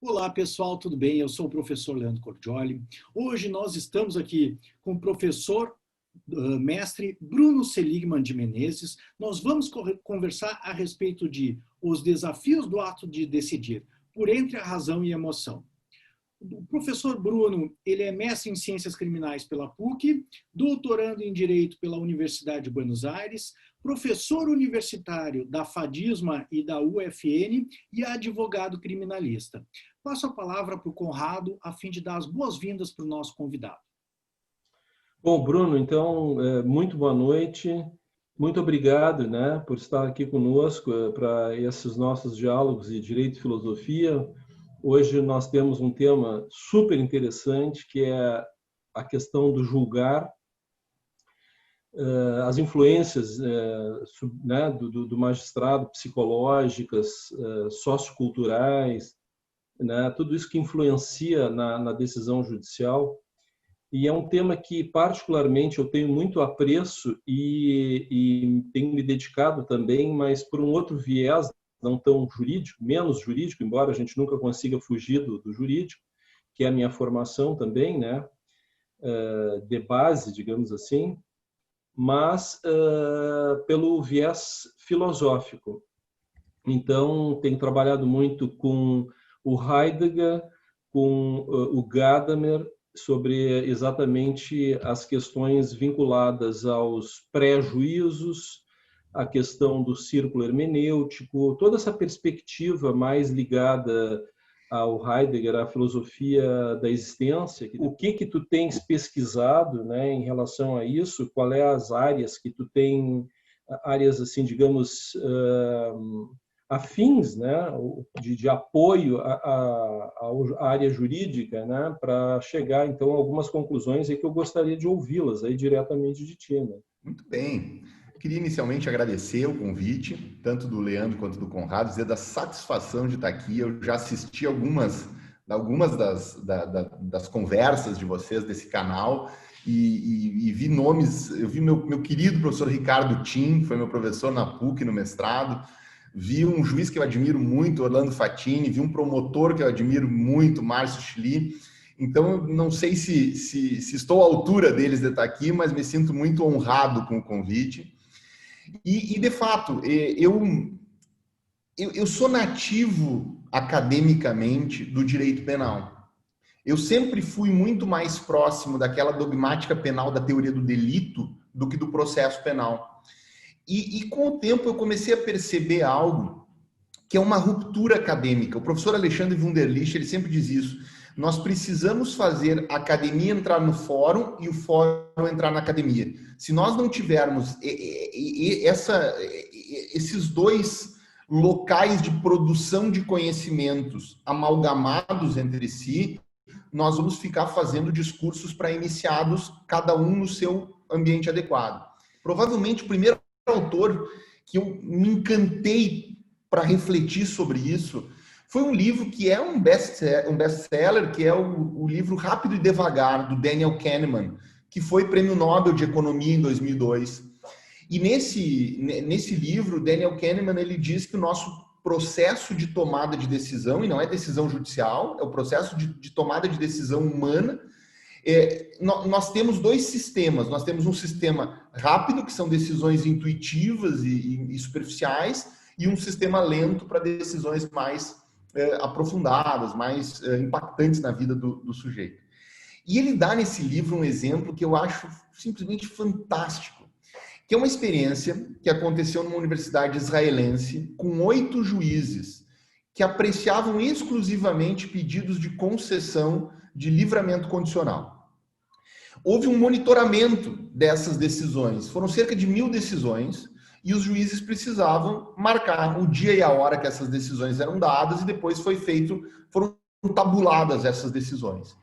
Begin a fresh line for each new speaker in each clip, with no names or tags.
Olá pessoal, tudo bem? Eu sou o professor Leandro Cordioli. Hoje nós estamos aqui com o professor mestre Bruno Seligman de Menezes. Nós vamos conversar a respeito de os desafios do ato de decidir, por entre a razão e a emoção. O professor Bruno, ele é mestre em Ciências Criminais pela PUC, doutorando em Direito pela Universidade de Buenos Aires, professor universitário da FADISMA e da UFN e advogado criminalista. Passo a palavra para o Conrado, a fim de dar as boas-vindas para o nosso convidado.
Bom, Bruno, então, muito boa noite. Muito obrigado, por estar aqui conosco para esses nossos diálogos de Direito e Filosofia. Hoje nós temos um tema super interessante, que é a questão do julgar, as influências do magistrado psicológicas, socioculturais, tudo isso que influencia na decisão judicial. E é um tema que, particularmente, eu tenho muito apreço e tenho me dedicado também, mas por um outro viés, não tão jurídico, menos jurídico, embora a gente nunca consiga fugir do jurídico, que é a minha formação também, de base, digamos assim, mas pelo viés filosófico. Então, tenho trabalhado muito com o Heidegger, com o Gadamer, sobre exatamente as questões vinculadas aos pré-juízos, a questão do círculo hermenêutico, toda essa perspectiva mais ligada ao Heidegger, à filosofia da existência. O que tu tens pesquisado, em relação a isso? Qual é as áreas que tu tem, áreas assim, digamos, afins, de apoio à área jurídica, para chegar, então, a algumas conclusões aí que eu gostaria de ouvi-las aí diretamente de ti.
Muito bem. Queria inicialmente agradecer o convite, tanto do Leandro quanto do Conrado, dizer da satisfação de estar aqui. Eu já assisti algumas das conversas de vocês desse canal e vi nomes. Eu vi meu querido professor Ricardo Tim, foi meu professor na PUC no mestrado. Vi um juiz que eu admiro muito, Orlando Fatini, vi um promotor que eu admiro muito, Márcio Schli. Então, não sei se estou à altura deles de estar aqui, mas me sinto muito honrado com o convite. E de fato, eu sou nativo academicamente do direito penal. Eu sempre fui muito mais próximo daquela dogmática penal da teoria do delito do que do processo penal. E com o tempo eu comecei a perceber algo que é uma ruptura acadêmica. O professor Alexandre Wunderlich, ele sempre diz isso. Nós precisamos fazer a academia entrar no fórum e o fórum entrar na academia. Se nós não tivermos esses dois locais de produção de conhecimentos amalgamados entre si, nós vamos ficar fazendo discursos para iniciados, cada um no seu ambiente adequado. Provavelmente o primeiro autor que eu me encantei para refletir sobre isso foi um livro que é um best-seller, que é o livro Rápido e Devagar, do Daniel Kahneman, que foi Prêmio Nobel de Economia em 2002. E nesse livro, Daniel Kahneman, ele diz que o nosso processo de tomada de decisão, e não é decisão judicial, é o processo de tomada de decisão humana, nós temos dois sistemas. Nós temos um sistema rápido, que são decisões intuitivas e superficiais, e um sistema lento para decisões mais aprofundadas, mais impactantes na vida do sujeito. E ele dá nesse livro um exemplo que eu acho simplesmente fantástico, que é uma experiência que aconteceu numa universidade israelense com 8 juízes que apreciavam exclusivamente pedidos de concessão de livramento condicional. Houve um monitoramento dessas decisões, foram cerca de 1000 decisões, e os juízes precisavam marcar o dia e a hora que essas decisões eram dadas, e depois foram tabuladas essas decisões.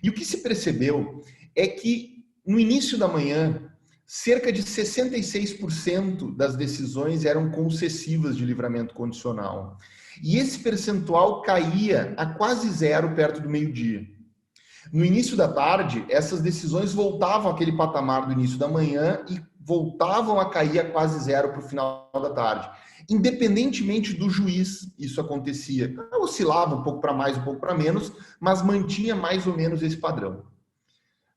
E o que se percebeu é que, no início da manhã, cerca de 66% das decisões eram concessivas de livramento condicional. E esse percentual caía a quase zero perto do meio-dia. No início da tarde, essas decisões voltavam àquele patamar do início da manhã e voltavam a cair a quase zero para o final da tarde. Independentemente do juiz, isso acontecia. Oscilava um pouco para mais, um pouco para menos, mas mantinha mais ou menos esse padrão.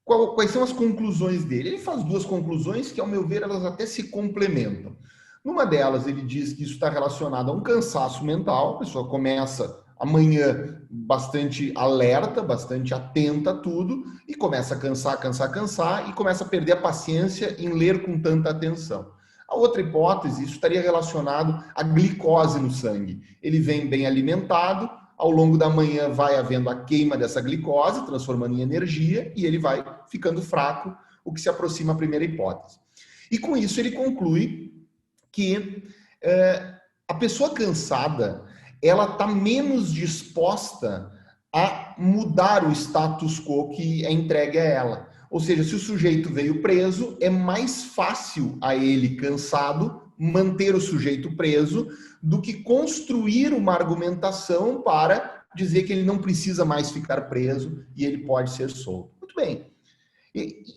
Quais são as conclusões dele? Ele faz duas conclusões que, ao meu ver, elas até se complementam. Numa delas, ele diz que isso está relacionado a um cansaço mental. A pessoa começa amanhã bastante alerta, bastante atenta a tudo, e começa a cansar, e começa a perder a paciência em ler com tanta atenção. A outra hipótese, isso estaria relacionado à glicose no sangue. Ele vem bem alimentado, ao longo da manhã vai havendo a queima dessa glicose, transformando em energia, e ele vai ficando fraco, o que se aproxima à primeira hipótese. E com isso ele conclui que a pessoa cansada, ela está menos disposta a mudar o status quo que é entregue a ela. Ou seja, se o sujeito veio preso, é mais fácil a ele, cansado, manter o sujeito preso do que construir uma argumentação para dizer que ele não precisa mais ficar preso e ele pode ser solto. Muito bem.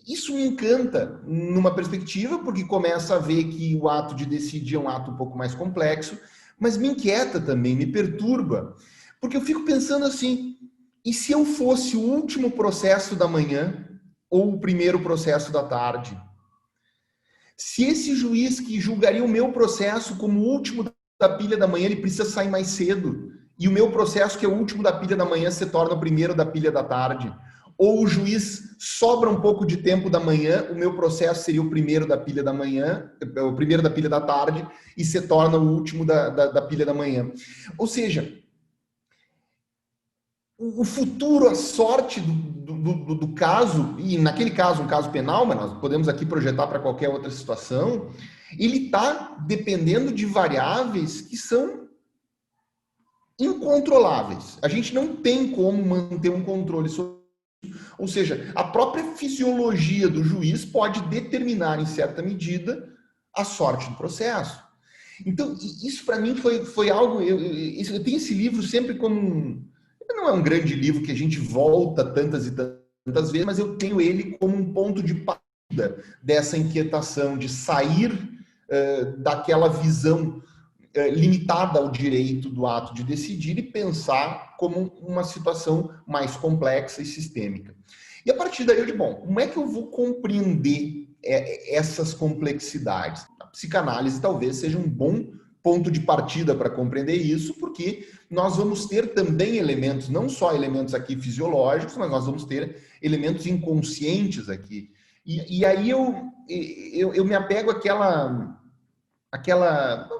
Isso me encanta numa perspectiva, porque começa a ver que o ato de decidir é um ato um pouco mais complexo, mas me inquieta também, me perturba, porque eu fico pensando assim, e se eu fosse o último processo da manhã ou o primeiro processo da tarde? Se esse juiz que julgaria o meu processo como o último da pilha da manhã, ele precisa sair mais cedo, e o meu processo, que é o último da pilha da manhã, se torna o primeiro da pilha da tarde, ou o juiz sobra um pouco de tempo da manhã, o meu processo seria o primeiro da pilha da manhã, o primeiro da pilha da tarde, e se torna o último da pilha da manhã. Ou seja, o futuro, a sorte do caso, e naquele caso um caso penal, mas nós podemos aqui projetar para qualquer outra situação, ele está dependendo de variáveis que são incontroláveis. A gente não tem como manter um controle sobre. Ou seja, a própria fisiologia do juiz pode determinar, em certa medida, a sorte do processo. Então, isso para mim foi algo... Eu tenho esse livro sempre como... Não é um grande livro que a gente volta tantas e tantas vezes, mas eu tenho ele como um ponto de partida dessa inquietação de sair daquela visão limitada ao direito do ato de decidir e pensar como uma situação mais complexa e sistêmica. E a partir daí eu digo, bom, como é que eu vou compreender essas complexidades? A psicanálise talvez seja um bom ponto de partida para compreender isso, porque nós vamos ter também elementos, não só elementos aqui fisiológicos, mas nós vamos ter elementos inconscientes aqui. E aí eu me apego àquela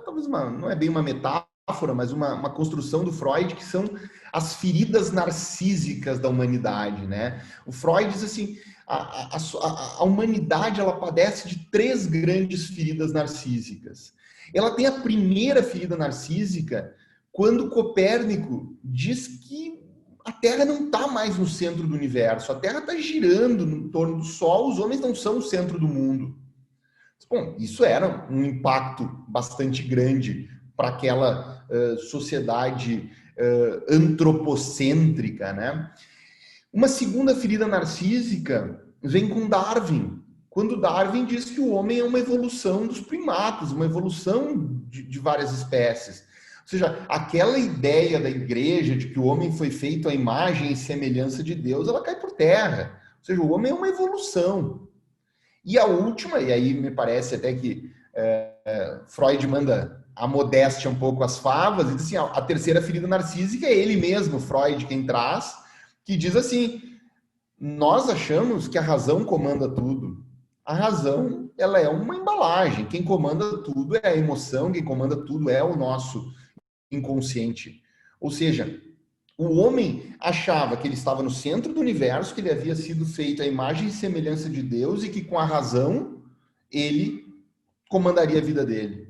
talvez não é bem uma metáfora, mas uma construção do Freud, que são as feridas narcísicas da humanidade, né? O Freud diz assim, a humanidade, ela padece de 3 grandes feridas narcísicas. Ela tem a primeira ferida narcísica quando Copérnico diz que a Terra não está mais no centro do universo, a Terra está girando em torno do Sol, os homens não são o centro do mundo. Bom, isso era um impacto bastante grande para aquela sociedade antropocêntrica, né? Uma segunda ferida narcísica vem com Darwin, quando Darwin diz que o homem é uma evolução dos primatas, uma evolução de várias espécies. Ou seja, aquela ideia da igreja de que o homem foi feito à imagem e semelhança de Deus, ela cai por terra. Ou seja, o homem é uma evolução. E a última, e aí me parece até que Freud manda a modéstia um pouco às favas, e diz assim, a terceira ferida narcísica é ele mesmo, Freud, quem traz, que diz assim, nós achamos que a razão comanda tudo. A razão, ela é uma embalagem, quem comanda tudo é a emoção, quem comanda tudo é o nosso inconsciente. Ou seja, o homem achava que ele estava no centro do universo, que ele havia sido feito à imagem e semelhança de Deus e que com a razão ele comandaria a vida dele.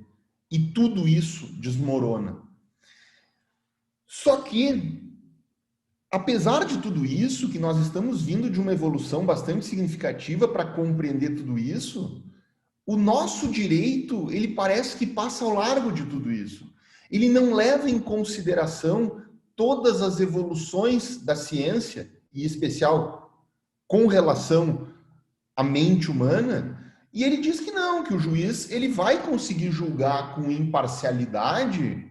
E tudo isso desmorona. Só que, apesar de tudo isso, que nós estamos vindo de uma evolução bastante significativa para compreender tudo isso, o nosso direito, ele parece que passa ao largo de tudo isso. Ele não leva em consideração todas as evoluções da ciência, e em especial com relação à mente humana, E ele diz que não, que o juiz ele vai conseguir julgar com imparcialidade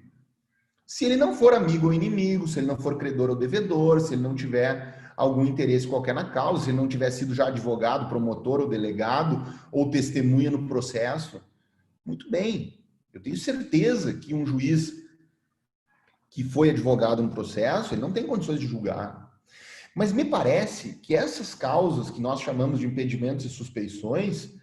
se ele não for amigo ou inimigo, se ele não for credor ou devedor, se ele não tiver algum interesse qualquer na causa, se ele não tiver sido já advogado, promotor ou delegado ou testemunha no processo. Muito bem, eu tenho certeza que um juiz que foi advogado no processo, ele não tem condições de julgar. Mas me parece que essas causas que nós chamamos de impedimentos e suspeições,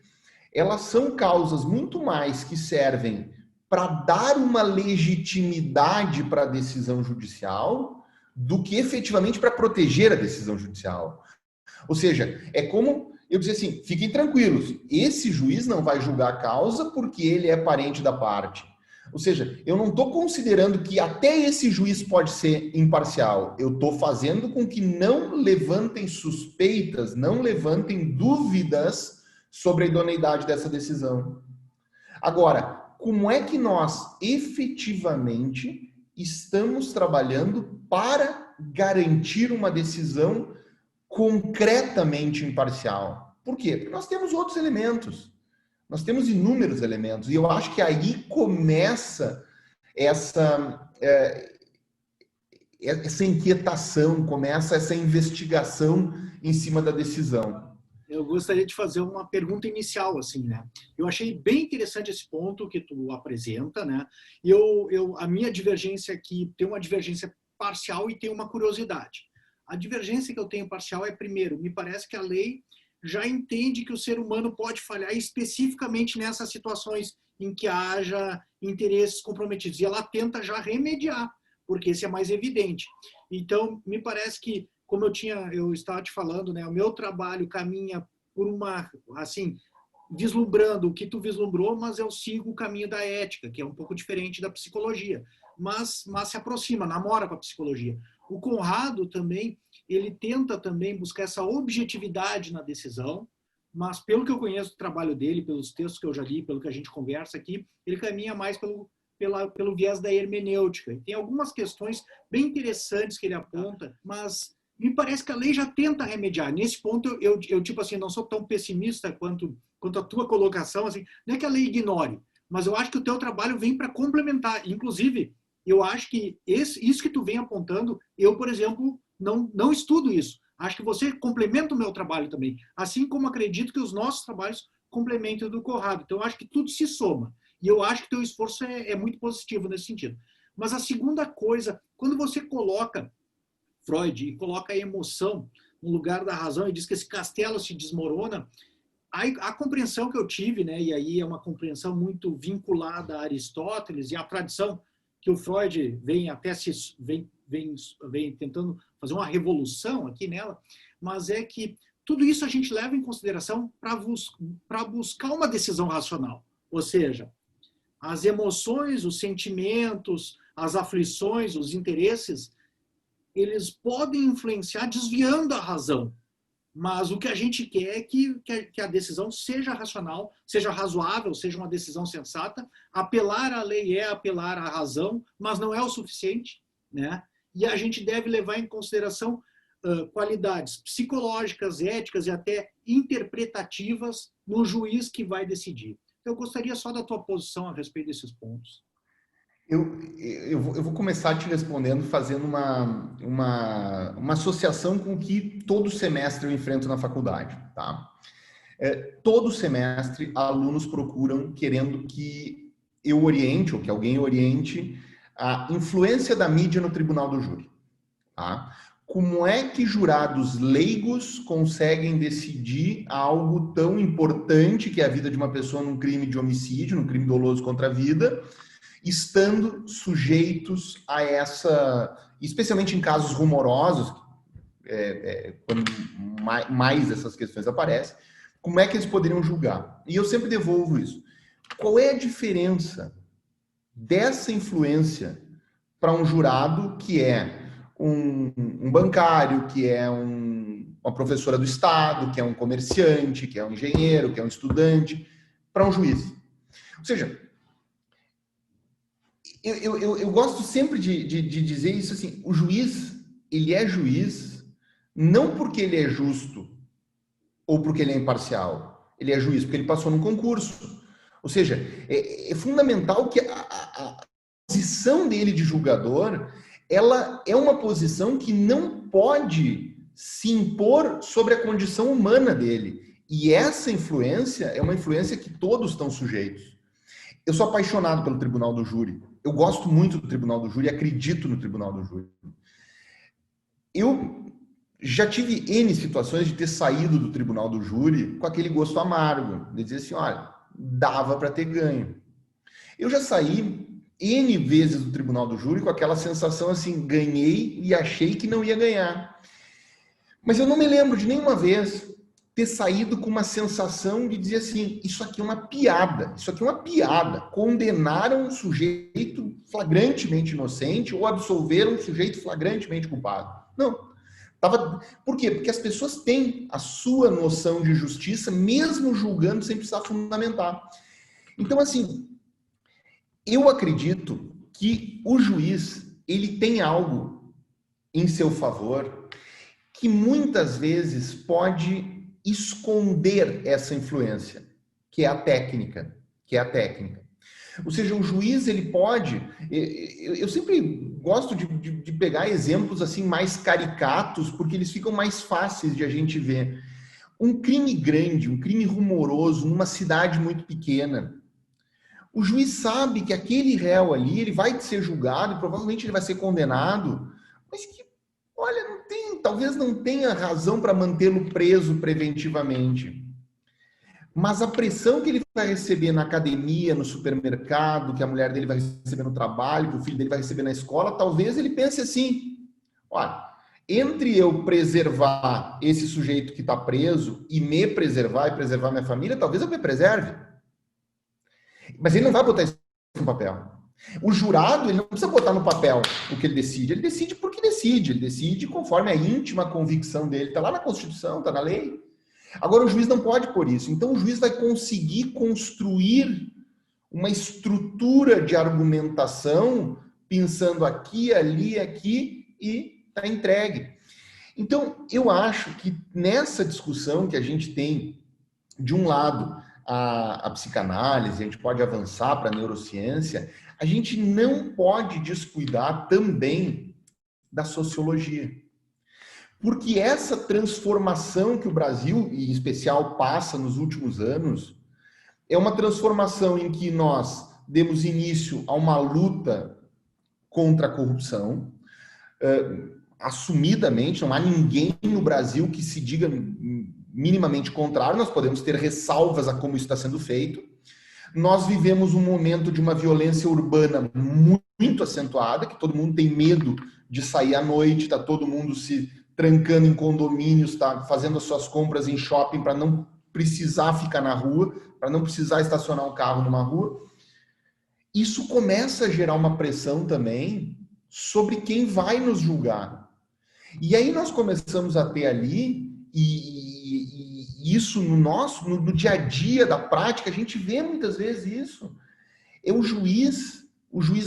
elas são causas muito mais que servem para dar uma legitimidade para a decisão judicial do que efetivamente para proteger a decisão judicial. Ou seja, é como eu dizer assim, fiquem tranquilos, esse juiz não vai julgar a causa porque ele é parente da parte. Ou seja, eu não estou considerando que até esse juiz pode ser imparcial. Eu estou fazendo com que não levantem suspeitas, não levantem dúvidas sobre a idoneidade dessa decisão. Agora, como é que nós efetivamente estamos trabalhando para garantir uma decisão concretamente imparcial? Por quê? Porque nós temos outros elementos. Nós temos inúmeros elementos. E eu acho que aí começa essa inquietação, começa essa investigação em cima da decisão.
Eu gostaria de fazer uma pergunta inicial, assim, né? Eu achei bem interessante esse ponto que tu apresenta, né? E a minha divergência aqui, tem uma divergência parcial e tem uma curiosidade. A divergência que eu tenho parcial é, primeiro, me parece que a lei já entende que o ser humano pode falhar especificamente nessas situações em que haja interesses comprometidos. E ela tenta já remediar, porque esse é mais evidente. Então, me parece que, como eu estava te falando, né, o meu trabalho caminha por uma, assim, vislumbrando o que tu vislumbrou, mas eu sigo o caminho da ética, que é um pouco diferente da psicologia, mas se aproxima, namora com a psicologia. O Conrado também, ele tenta também buscar essa objetividade na decisão, mas pelo que eu conheço do trabalho dele, pelos textos que eu já li, pelo que a gente conversa aqui, ele caminha mais pelo viés da hermenêutica. E tem algumas questões bem interessantes que ele aponta, mas me parece que a lei já tenta remediar. Nesse ponto, eu tipo assim, não sou tão pessimista quanto a tua colocação, assim, não é que a lei ignore, mas eu acho que o teu trabalho vem para complementar. Inclusive, eu acho que isso que tu vem apontando, eu, por exemplo, não estudo isso. Acho que você complementa o meu trabalho também, assim como acredito que os nossos trabalhos complementam o do Conrado. Então, eu acho que tudo se soma. E eu acho que teu esforço é muito positivo nesse sentido. Mas a segunda coisa, quando você coloca Freud e coloca a emoção no lugar da razão e diz que esse castelo se desmorona, a compreensão que eu tive, né, e aí é uma compreensão muito vinculada a Aristóteles e a tradição que o Freud vem tentando fazer uma revolução aqui nela, mas é que tudo isso a gente leva em consideração para buscar uma decisão racional. Ou seja, as emoções, os sentimentos, as aflições, os interesses, eles podem influenciar desviando a razão. Mas o que a gente quer é que a decisão seja racional, seja razoável, seja uma decisão sensata. Apelar à lei é apelar à razão, mas não é o suficiente, né? E a gente deve levar em consideração qualidades psicológicas, éticas e até interpretativas no juiz que vai decidir. Eu gostaria só da tua posição a respeito desses pontos.
Eu vou começar te respondendo fazendo uma associação com o que todo semestre eu enfrento na faculdade, tá? Todo semestre, alunos procuram querendo que eu oriente, ou que alguém oriente, a influência da mídia no tribunal do júri, tá? Como é que jurados leigos conseguem decidir algo tão importante, que é a vida de uma pessoa num crime de homicídio, num crime doloso contra a vida, estando sujeitos a essa, especialmente em casos rumorosos, quando mais essas questões aparecem, como é que eles poderiam julgar? E eu sempre devolvo isso. Qual é a diferença dessa influência para um jurado que é um bancário, que é uma professora do Estado, que é um comerciante, que é um engenheiro, que é um estudante, para um juiz? Ou seja, eu gosto sempre de dizer isso assim, o juiz, ele é juiz não porque ele é justo ou porque ele é imparcial. ele é juiz? Porque ele passou num concurso. Ou seja, é fundamental que a posição dele de julgador, ela é uma posição que não pode se impor sobre a condição humana dele. E essa influência é uma influência que todos estão sujeitos. Eu sou apaixonado pelo Tribunal do Júri. Eu gosto muito do Tribunal do Júri, acredito no Tribunal do Júri. Eu já tive N situações de ter saído do Tribunal do Júri com aquele gosto amargo, de dizer assim, olha, dava para ter ganho. Eu já saí N vezes do Tribunal do Júri com aquela sensação assim, ganhei e achei que não ia ganhar. Mas eu não me lembro de nenhuma vez ter saído com uma sensação de dizer assim, isso aqui é uma piada, isso aqui é uma piada. Condenaram um sujeito flagrantemente inocente ou absolveram um sujeito flagrantemente culpado. Não. Por quê? Porque as pessoas têm a sua noção de justiça, mesmo julgando sem precisar fundamentar. Então, assim, eu acredito que o juiz, ele tem algo em seu favor que muitas vezes pode esconder essa influência, que é a técnica, Ou seja, o juiz, ele pode... Eu sempre gosto de pegar exemplos assim mais caricatos, porque eles ficam mais fáceis de a gente ver. Um crime grande, um crime rumoroso, numa cidade muito pequena. O juiz sabe que aquele réu ali, ele vai ser julgado e provavelmente ele vai ser condenado, mas que, olha, talvez não tenha razão para mantê-lo preso preventivamente. Mas a pressão que ele vai receber na academia, no supermercado, que a mulher dele vai receber no trabalho, que o filho dele vai receber na escola, talvez ele pense assim, olha, entre eu preservar esse sujeito que está preso e me preservar e preservar minha família, talvez eu me preserve. Mas ele não vai botar isso no papel. O jurado, ele não precisa botar no papel o que ele decide porque decide, ele decide conforme a íntima convicção dele, está lá na Constituição, está na lei. Agora, o juiz não pode pôr isso. Então, o juiz vai conseguir construir uma estrutura de argumentação, pensando aqui, ali, aqui, e está entregue. Então, eu acho que nessa discussão que a gente tem, de um lado, a psicanálise, a gente pode avançar para a neurociência, a gente não pode descuidar também da sociologia. Porque essa transformação que o Brasil, em especial, passa nos últimos anos, é uma transformação em que nós demos início a uma luta contra a corrupção, assumidamente, não há ninguém no Brasil que se diga minimamente contrário, nós podemos ter ressalvas a como isso está sendo feito. Nós vivemos um momento de uma violência urbana muito acentuada, que todo mundo tem medo de sair à noite, está todo mundo se trancando em condomínios, está fazendo as suas compras em shopping para não precisar ficar na rua, para não precisar estacionar um carro numa rua. Isso começa a gerar uma pressão também sobre quem vai nos julgar. E aí nós começamos a ter ali, e isso no dia a dia da prática, a gente vê muitas vezes isso. É o juiz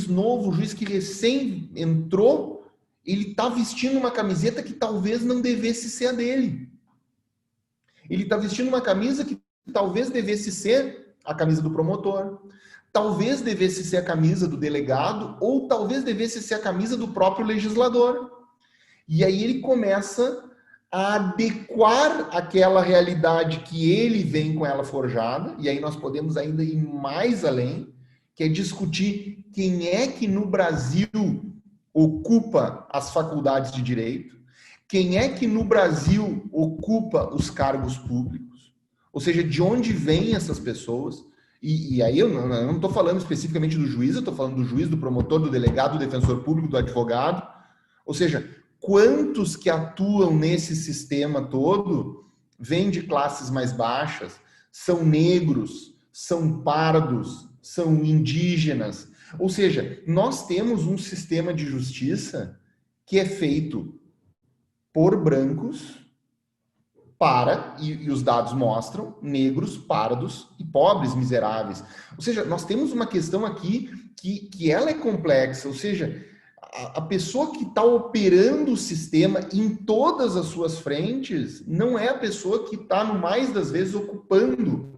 novo, o juiz que recém entrou, ele está vestindo uma camiseta que talvez não devesse ser a dele. Ele está vestindo uma camisa que talvez devesse ser a camisa do promotor, talvez devesse ser a camisa do delegado, ou talvez devesse ser a camisa do próprio legislador. E aí ele começa a adequar aquela realidade que ele vem com ela forjada, e aí nós podemos ainda ir mais além, que é discutir quem é que no Brasil ocupa as faculdades de direito, quem é que no Brasil ocupa os cargos públicos, ou seja, de onde vêm essas pessoas, e aí eu não estou falando especificamente do juiz, eu estou falando do juiz, do promotor, do delegado, do defensor público, do advogado, ou seja, quantos que atuam nesse sistema todo vêm de classes mais baixas, são negros, são pardos, são indígenas. Ou seja, nós temos um sistema de justiça que é feito por brancos para, e os dados mostram, negros, pardos e pobres miseráveis. Ou seja, nós temos uma questão aqui que ela é complexa. Ou seja, A pessoa que está operando o sistema em todas as suas frentes não é a pessoa que está, no mais das vezes, ocupando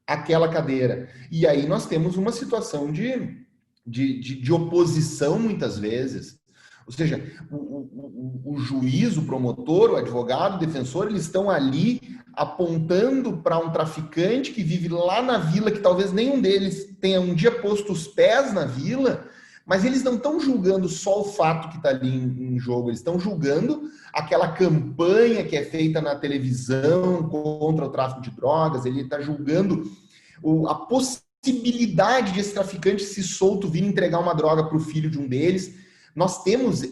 aquela cadeira. E aí nós temos uma situação de oposição, muitas vezes. Ou seja, o juiz, o promotor, o advogado, o defensor, eles estão ali apontando para um traficante que vive lá na vila, que talvez nenhum deles tenha um dia posto os pés na vila, mas eles não estão julgando só o fato que está ali em jogo, eles estão julgando aquela campanha que é feita na televisão contra o tráfico de drogas, ele está julgando a possibilidade de esse traficante se solto vir entregar uma droga para o filho de um deles. Nós temos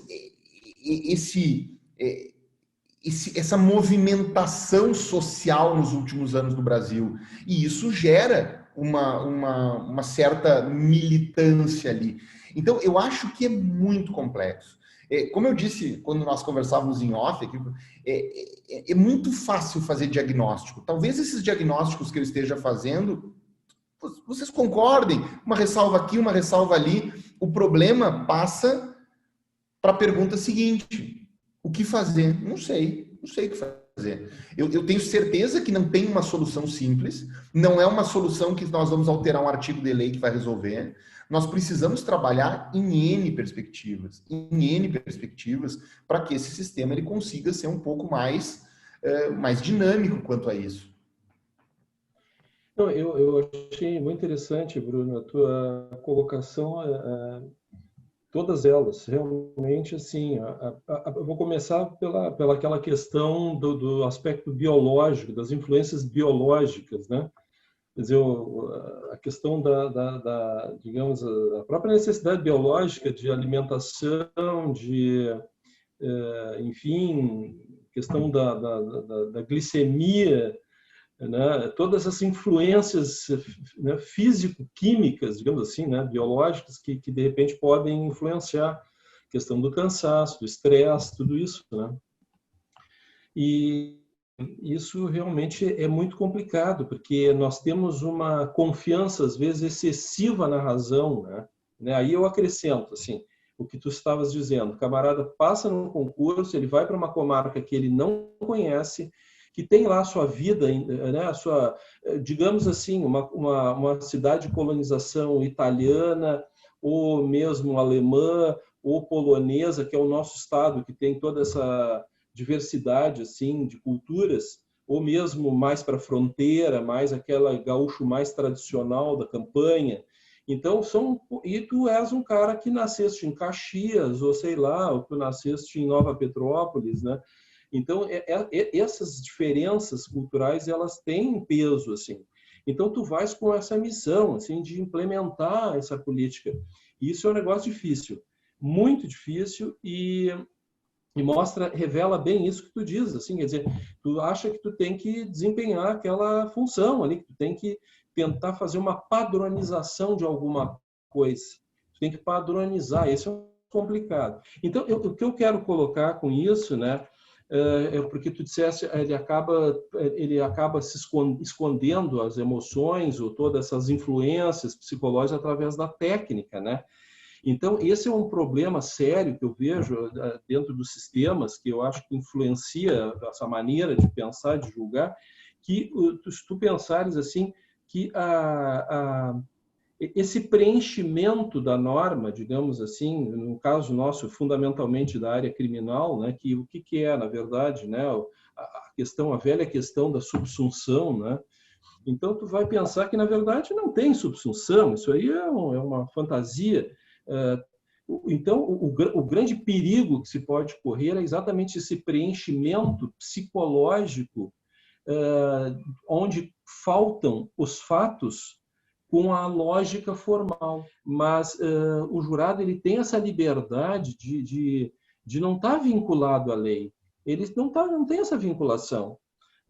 essa movimentação social nos últimos anos no Brasil, e isso gera uma certa militância ali. Então, eu acho que é muito complexo. Como eu disse quando nós conversávamos em off, é muito fácil fazer diagnóstico. Talvez esses diagnósticos que eu esteja fazendo, vocês concordem, uma ressalva aqui, uma ressalva ali. O problema passa para a pergunta seguinte: o que fazer? Não sei o que fazer. Eu tenho certeza que não tem uma solução simples, não é uma solução que nós vamos alterar um artigo de lei que vai resolver. Nós precisamos trabalhar em N perspectivas, para que esse sistema ele consiga ser um pouco mais dinâmico quanto a isso.
Não, eu achei muito interessante, Bruno, a tua colocação, todas elas, realmente, assim, eu vou começar pela aquela questão do aspecto biológico, das influências biológicas, né? Quer dizer, a questão digamos, a própria necessidade biológica de alimentação, enfim, questão da glicemia, né? Todas as influências, né, físico-químicas, digamos assim, né, biológicas, que de repente podem influenciar a questão do cansaço, do estresse, tudo isso, né? E isso realmente é muito complicado, porque nós temos uma confiança, às vezes, excessiva na razão, né? Aí eu acrescento, assim, o que tu estavas dizendo: o camarada passa no concurso, ele vai para uma comarca que ele não conhece, que tem lá a sua vida, né, a sua, digamos assim, uma cidade de colonização italiana, ou mesmo alemã, ou polonesa, que é o nosso estado, que tem toda essa diversidade assim de culturas, ou mesmo mais para a fronteira, mais aquela gaúcho mais tradicional da campanha. Então, e tu és um cara que nasceste em Caxias, ou sei lá, ou tu nasceste em Nova Petrópolis, né? Então, essas diferenças culturais, elas têm peso, assim. Então, tu vais com essa missão, assim, de implementar essa política. E isso é um negócio difícil, muito difícil, e revela bem isso que tu diz, assim, quer dizer, tu acha que tu tem que desempenhar aquela função ali, que tu tem que tentar fazer uma padronização de alguma coisa. Tu tem que padronizar, isso é complicado. Então, o que eu quero colocar com isso, né, porque tu disseste, ele acaba se escondendo as emoções ou todas essas influências psicológicas através da técnica, né? Então, esse é um problema sério que eu vejo dentro dos sistemas, que eu acho que influencia essa maneira de pensar, de julgar, que se tu pensares assim, que esse preenchimento da norma, digamos assim, no caso nosso, fundamentalmente da área criminal, né, que o que é, na verdade, né, a velha questão da subsunção, né? Então, tu vai pensar que, na verdade, não tem subsunção, isso aí é uma fantasia. Então, o grande perigo que se pode correr é exatamente esse preenchimento psicológico, onde faltam os fatos com a lógica formal. Mas o jurado ele tem essa liberdade de não estar vinculado à lei. Ele não tem essa vinculação,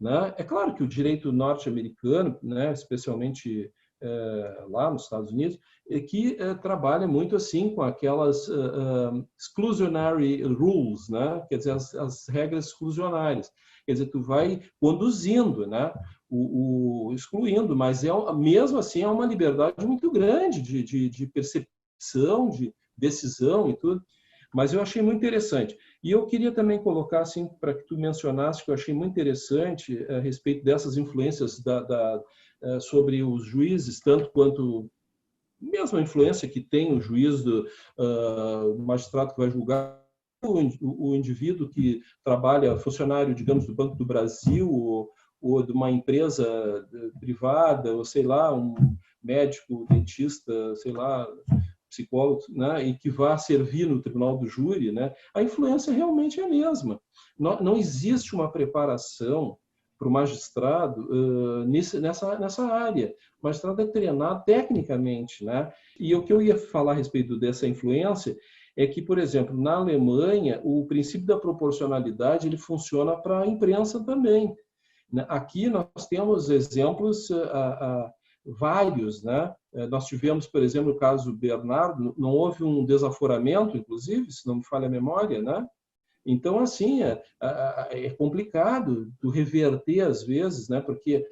né? É claro que o direito norte-americano, né, especialmente lá nos Estados Unidos, que trabalha muito assim com aquelas exclusionary rules, né? Quer dizer, as regras exclusionárias. Quer dizer, tu vai conduzindo, né? Excluindo, mas mesmo assim é uma liberdade muito grande de percepção, de decisão e tudo. Mas eu achei muito interessante. E eu queria também colocar, assim, para que tu mencionasse, que eu achei muito interessante a respeito dessas influências sobre os juízes, tanto quanto mesmo a influência que tem o juiz do magistrado que vai julgar o indivíduo que trabalha, funcionário, digamos, do Banco do Brasil ou de uma empresa privada, ou sei lá, um médico, dentista, sei lá, psicólogo, né, e que vá servir no tribunal do júri, né, a influência realmente é a mesma. Não existe uma preparação para o magistrado nessa área. O magistrado é treinado tecnicamente, né? E o que eu ia falar a respeito dessa influência é que, por exemplo, na Alemanha, o princípio da proporcionalidade ele funciona para a imprensa também. Aqui nós temos exemplos vários, né? Nós tivemos, por exemplo, o caso Bernardo, não houve um desaforamento, inclusive, se não me falha a memória, né? Então, assim, é complicado tu reverter às vezes, né? Porque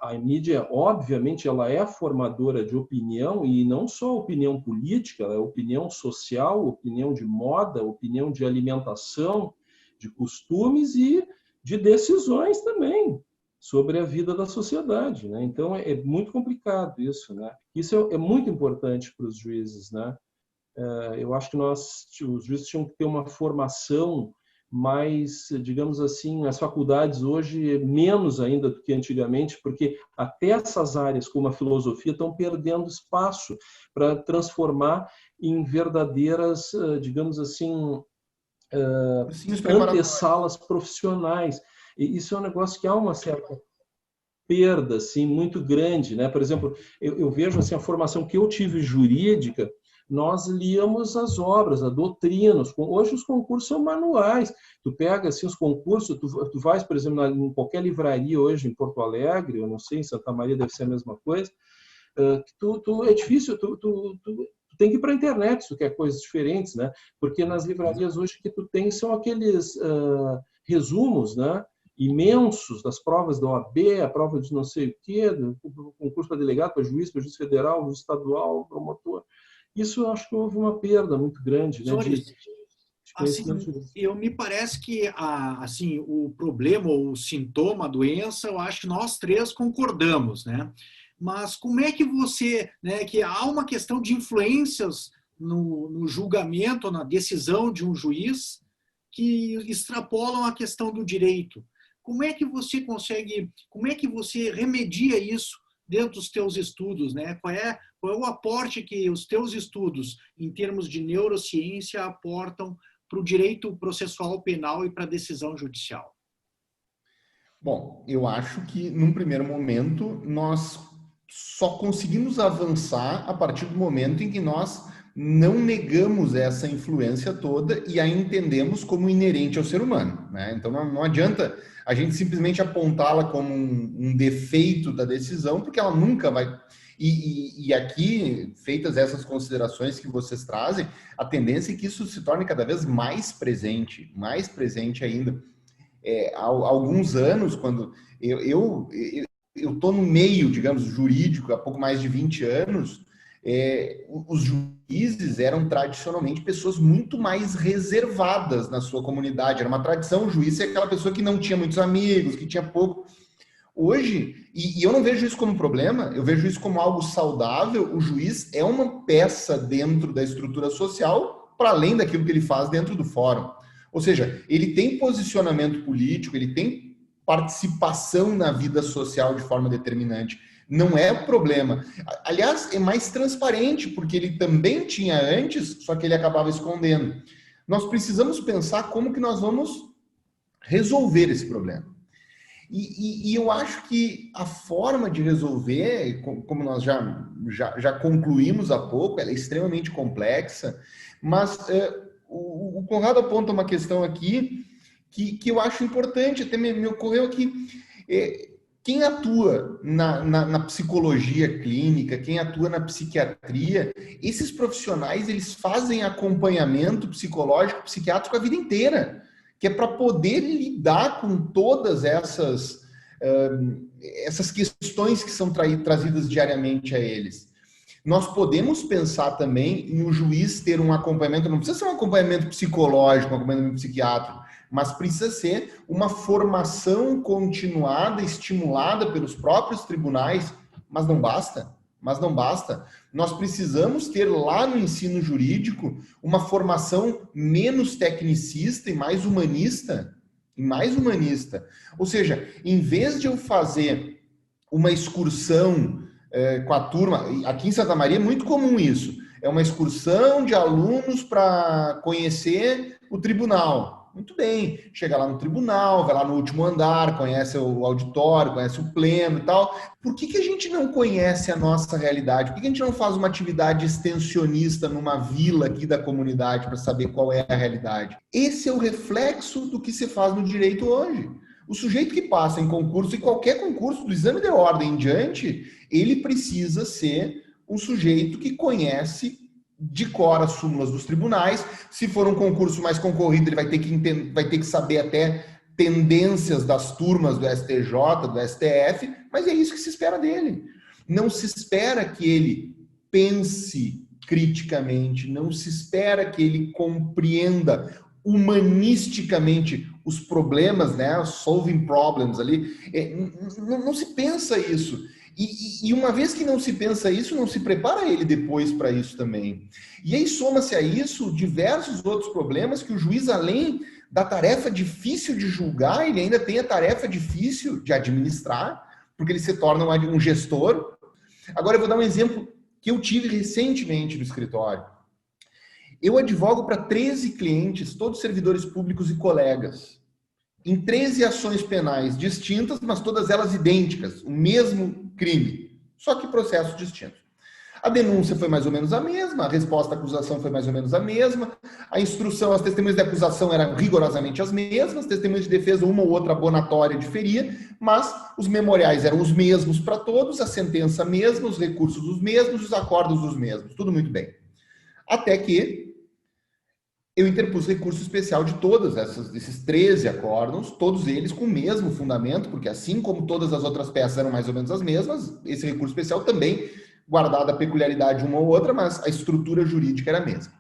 a mídia, obviamente, ela é formadora de opinião, e não só opinião política, ela é opinião social, opinião de moda, opinião de alimentação, de costumes e de decisões também sobre a vida da sociedade, né? Então, é muito complicado isso, né? Isso é muito importante para os juízes, né? Eu acho que os juízes tinham que ter uma formação mais, digamos assim, as faculdades hoje menos ainda do que antigamente, porque até essas áreas como a filosofia estão perdendo espaço para transformar em verdadeiras, digamos assim, antessalas profissionais. E isso é um negócio que há uma certa perda assim, muito grande, né? Por exemplo, eu vejo assim, a formação que eu tive jurídica, nós líamos as obras, a doutrina. Hoje os concursos são manuais. Tu pega assim, os concursos, tu vais, por exemplo, em qualquer livraria hoje em Porto Alegre, eu não sei, em Santa Maria deve ser a mesma coisa, é difícil, tu tem que ir para a internet se tu quer coisas diferentes, né? Porque nas livrarias hoje que tu tem são aqueles resumos, né? Imensos das provas da OAB, a prova de não sei o quê, do concurso para delegado, para juiz federal, juiz estadual, promotor. Isso eu acho que houve uma perda muito grande, né, de conhecimento.
Assim, me parece que assim, o problema, o sintoma, a doença, eu acho que nós três concordamos, né? Mas como é que você, né, que há uma questão de influências no julgamento, na decisão de um juiz, que extrapolam a questão do direito. Como é que você consegue, como é que você remedia isso dentro dos teus estudos, né? Qual é o aporte que os teus estudos, em termos de neurociência, aportam para o direito processual penal e para a decisão judicial?
Bom, eu acho que, num primeiro momento, nós só conseguimos avançar a partir do momento em que nós não negamos essa influência toda e a entendemos como inerente ao ser humano, né? Então, não adianta a gente simplesmente apontá-la como um defeito da decisão, porque ela nunca vai... E aqui, feitas essas considerações que vocês trazem, a tendência é que isso se torne cada vez mais presente ainda. Há alguns anos, quando eu estou no meio, digamos, jurídico, há pouco mais de 20 anos, os juízes eram tradicionalmente pessoas muito mais reservadas na sua comunidade. Era uma tradição, o juiz é aquela pessoa que não tinha muitos amigos, que tinha pouco. Hoje, e eu não vejo isso como um problema, eu vejo isso como algo saudável. O juiz é uma peça dentro da estrutura social, para além daquilo que ele faz dentro do fórum. Ou seja, ele tem posicionamento político, ele tem participação na vida social de forma determinante. Não é problema. Aliás, é mais transparente, porque ele também tinha antes, só que ele acabava escondendo. Nós precisamos pensar como que nós vamos resolver esse problema. E eu acho que a forma de resolver, como nós já concluímos há pouco, ela é extremamente complexa, mas o Conrado aponta uma questão aqui que eu acho importante, até me ocorreu aqui. Quem atua na psicologia clínica, quem atua na psiquiatria, esses profissionais, eles fazem acompanhamento psicológico, psiquiátrico a vida inteira, que é para poder lidar com todas essas questões que são trazidas diariamente a eles. Nós podemos pensar também em o juiz ter um acompanhamento, não precisa ser um acompanhamento psicológico, um acompanhamento psiquiátrico, mas precisa ser uma formação continuada, estimulada pelos próprios tribunais, mas não basta. Mas não basta. Nós precisamos ter lá no ensino jurídico uma formação menos tecnicista e mais humanista. Ou seja, em vez de eu fazer uma excursão com a turma, aqui em Santa Maria é muito comum isso, é uma excursão de alunos para conhecer o tribunal. Muito bem, chega lá no tribunal, vai lá no último andar, conhece o auditório, conhece o pleno e tal. Por que a gente não conhece a nossa realidade? Por que a gente não faz uma atividade extensionista numa vila aqui da comunidade para saber qual é a realidade? Esse é o reflexo do que se faz no direito hoje. O sujeito que passa em concurso, e qualquer concurso do exame de ordem em diante, ele precisa ser um sujeito que conhece de cor as súmulas dos tribunais. Se for um concurso mais concorrido, ele vai ter que saber até tendências das turmas do STJ, do STF, mas é isso que se espera dele. Não se espera que ele pense criticamente, não se espera que ele compreenda humanisticamente os problemas, né, solving problems ali. Não se pensa isso. E uma vez que não se pensa isso, não se prepara ele depois para isso também. E aí soma-se a isso diversos outros problemas que o juiz, além da tarefa difícil de julgar, ele ainda tem a tarefa difícil de administrar, porque ele se torna um gestor. Agora eu vou dar um exemplo que eu tive recentemente no escritório. Eu advogo para 13 clientes, todos servidores públicos e colegas, em 13 ações penais distintas, mas todas elas idênticas, o mesmo crime, só que processos distintos. A denúncia foi mais ou menos a mesma, a resposta à acusação foi mais ou menos a mesma, a instrução, as testemunhas de acusação eram rigorosamente as mesmas, testemunhas de defesa, uma ou outra abonatória diferia, mas os memoriais eram os mesmos para todos, a sentença mesma, os recursos os mesmos, os acordos os mesmos, tudo muito bem. Até que eu interpus recurso especial de esses 13 acórdãos, todos eles com o mesmo fundamento, porque assim como todas as outras peças eram mais ou menos as mesmas, esse recurso especial também, guardada a peculiaridade uma ou outra, mas a estrutura jurídica era a mesma.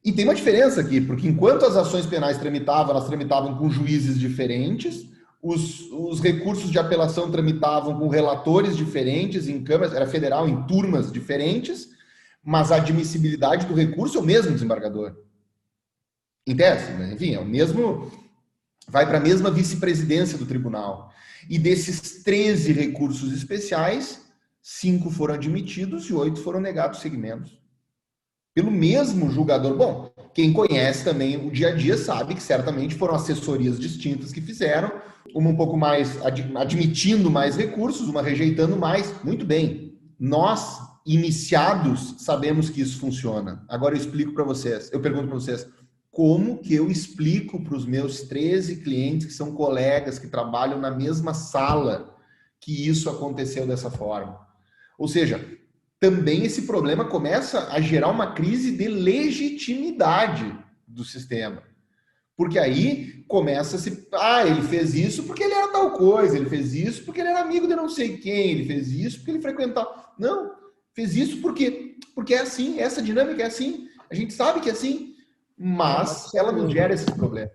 E tem uma diferença aqui, porque enquanto as ações penais tramitavam, elas tramitavam com juízes diferentes, os recursos de apelação tramitavam com relatores diferentes, em câmaras, era federal, em turmas diferentes, mas a admissibilidade do recurso é o mesmo desembargador. Em tese, né? Enfim, é o mesmo, vai para a mesma vice-presidência do tribunal. E desses 13 recursos especiais, 5 foram admitidos e 8 foram negados seguimentos. Pelo mesmo julgador. Bom, quem conhece também o dia a dia sabe que certamente foram assessorias distintas que fizeram, uma um pouco mais admitindo mais recursos, uma rejeitando mais. Muito bem. Nós, iniciados, sabemos que isso funciona. Agora eu explico para vocês, eu pergunto para vocês, como que eu explico para os meus 13 clientes que são colegas, que trabalham na mesma sala, que isso aconteceu dessa forma? Ou seja, também esse problema começa a gerar uma crise de legitimidade do sistema. Porque aí começa a se... ele fez isso porque ele era tal coisa, ele fez isso porque ele era amigo de não sei quem, ele fez isso porque ele frequentava... Não, fez isso porque é assim, essa dinâmica é assim, a gente sabe que é assim, mas ela não gera esses problemas.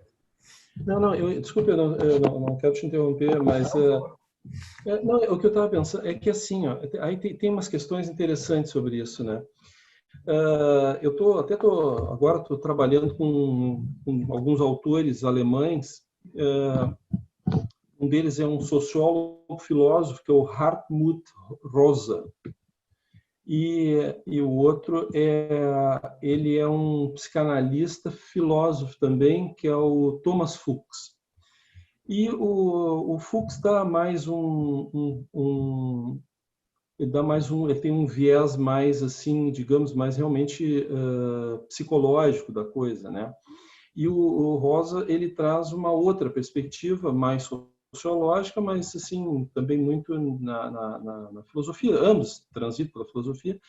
Desculpe, eu não quero te interromper, mas... não, o que eu estava pensando é que assim, ó, aí tem umas questões interessantes sobre isso, né? Eu agora estou trabalhando com alguns autores alemães. Um deles é um sociólogo filósofo, que é o Hartmut Rosa, e o outro ele é um psicanalista filósofo também, que é o Thomas Fuchs. E o Fuchs dá mais ele tem um viés mais, assim, digamos, mais realmente psicológico da coisa, né? E o Rosa, ele traz uma outra perspectiva mais sociológica, mas, assim, também muito na filosofia, ambos transitam pela filosofia.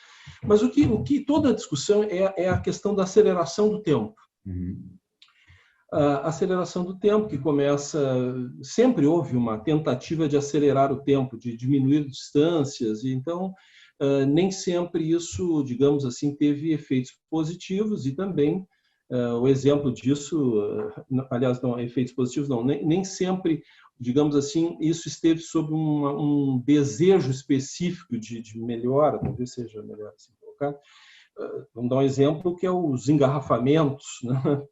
Mas o que toda a discussão é a questão da aceleração do tempo.
Uhum.
A aceleração do tempo, que começa... Sempre houve uma tentativa de acelerar o tempo, de diminuir distâncias. E então, nem sempre isso, digamos assim, teve efeitos positivos e também o exemplo disso, aliás, não, efeitos positivos não, nem sempre, digamos assim, isso esteve sob um desejo específico de melhora, talvez seja melhor assim colocar. Vamos dar um exemplo que é os engarrafamentos, né?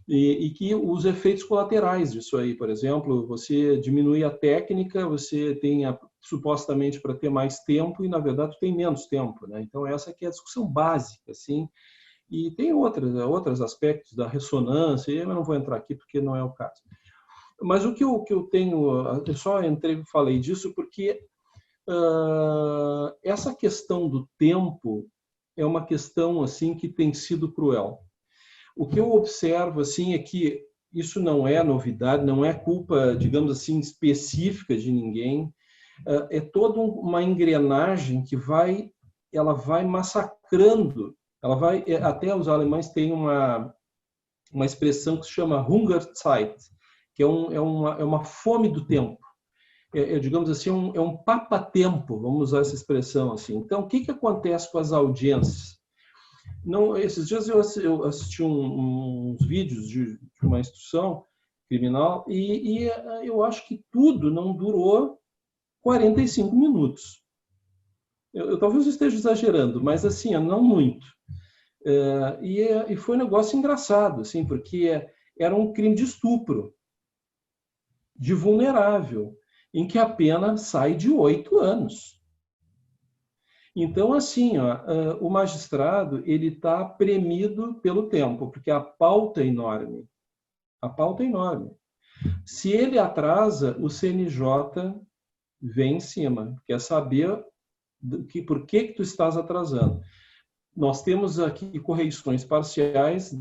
E que os efeitos colaterais disso aí, por exemplo, você diminui a técnica, você tem supostamente para ter mais tempo e na verdade tem menos tempo, né? Então essa aqui é a discussão básica, assim. E tem outros aspectos da ressonância, eu não vou entrar aqui porque não é o caso. Mas o que eu tenho, eu só falei disso porque essa questão do tempo é uma questão assim que tem sido cruel. O que eu observo assim é que isso não é novidade, não é culpa, digamos assim, específica de ninguém. É toda uma engrenagem que ela vai massacrando. Ela vai, até os alemães têm uma expressão que se chama Hungerzeit, que é uma fome do tempo. Digamos assim, é um papa-tempo, vamos usar essa expressão assim. Então, o que acontece com as audiências? Não, esses dias eu assisti uns vídeos de uma instrução criminal e eu acho que tudo não durou 45 minutos. Talvez eu esteja exagerando, mas assim, não muito. E foi um negócio engraçado, assim, porque era um crime de estupro, de vulnerável, em que a pena sai de 8 anos. Então, assim, o magistrado ele está premido pelo tempo, porque a pauta é enorme. A pauta é enorme. Se ele atrasa, o CNJ vem em cima, quer saber por que tu estás atrasando. Nós temos aqui correições parciais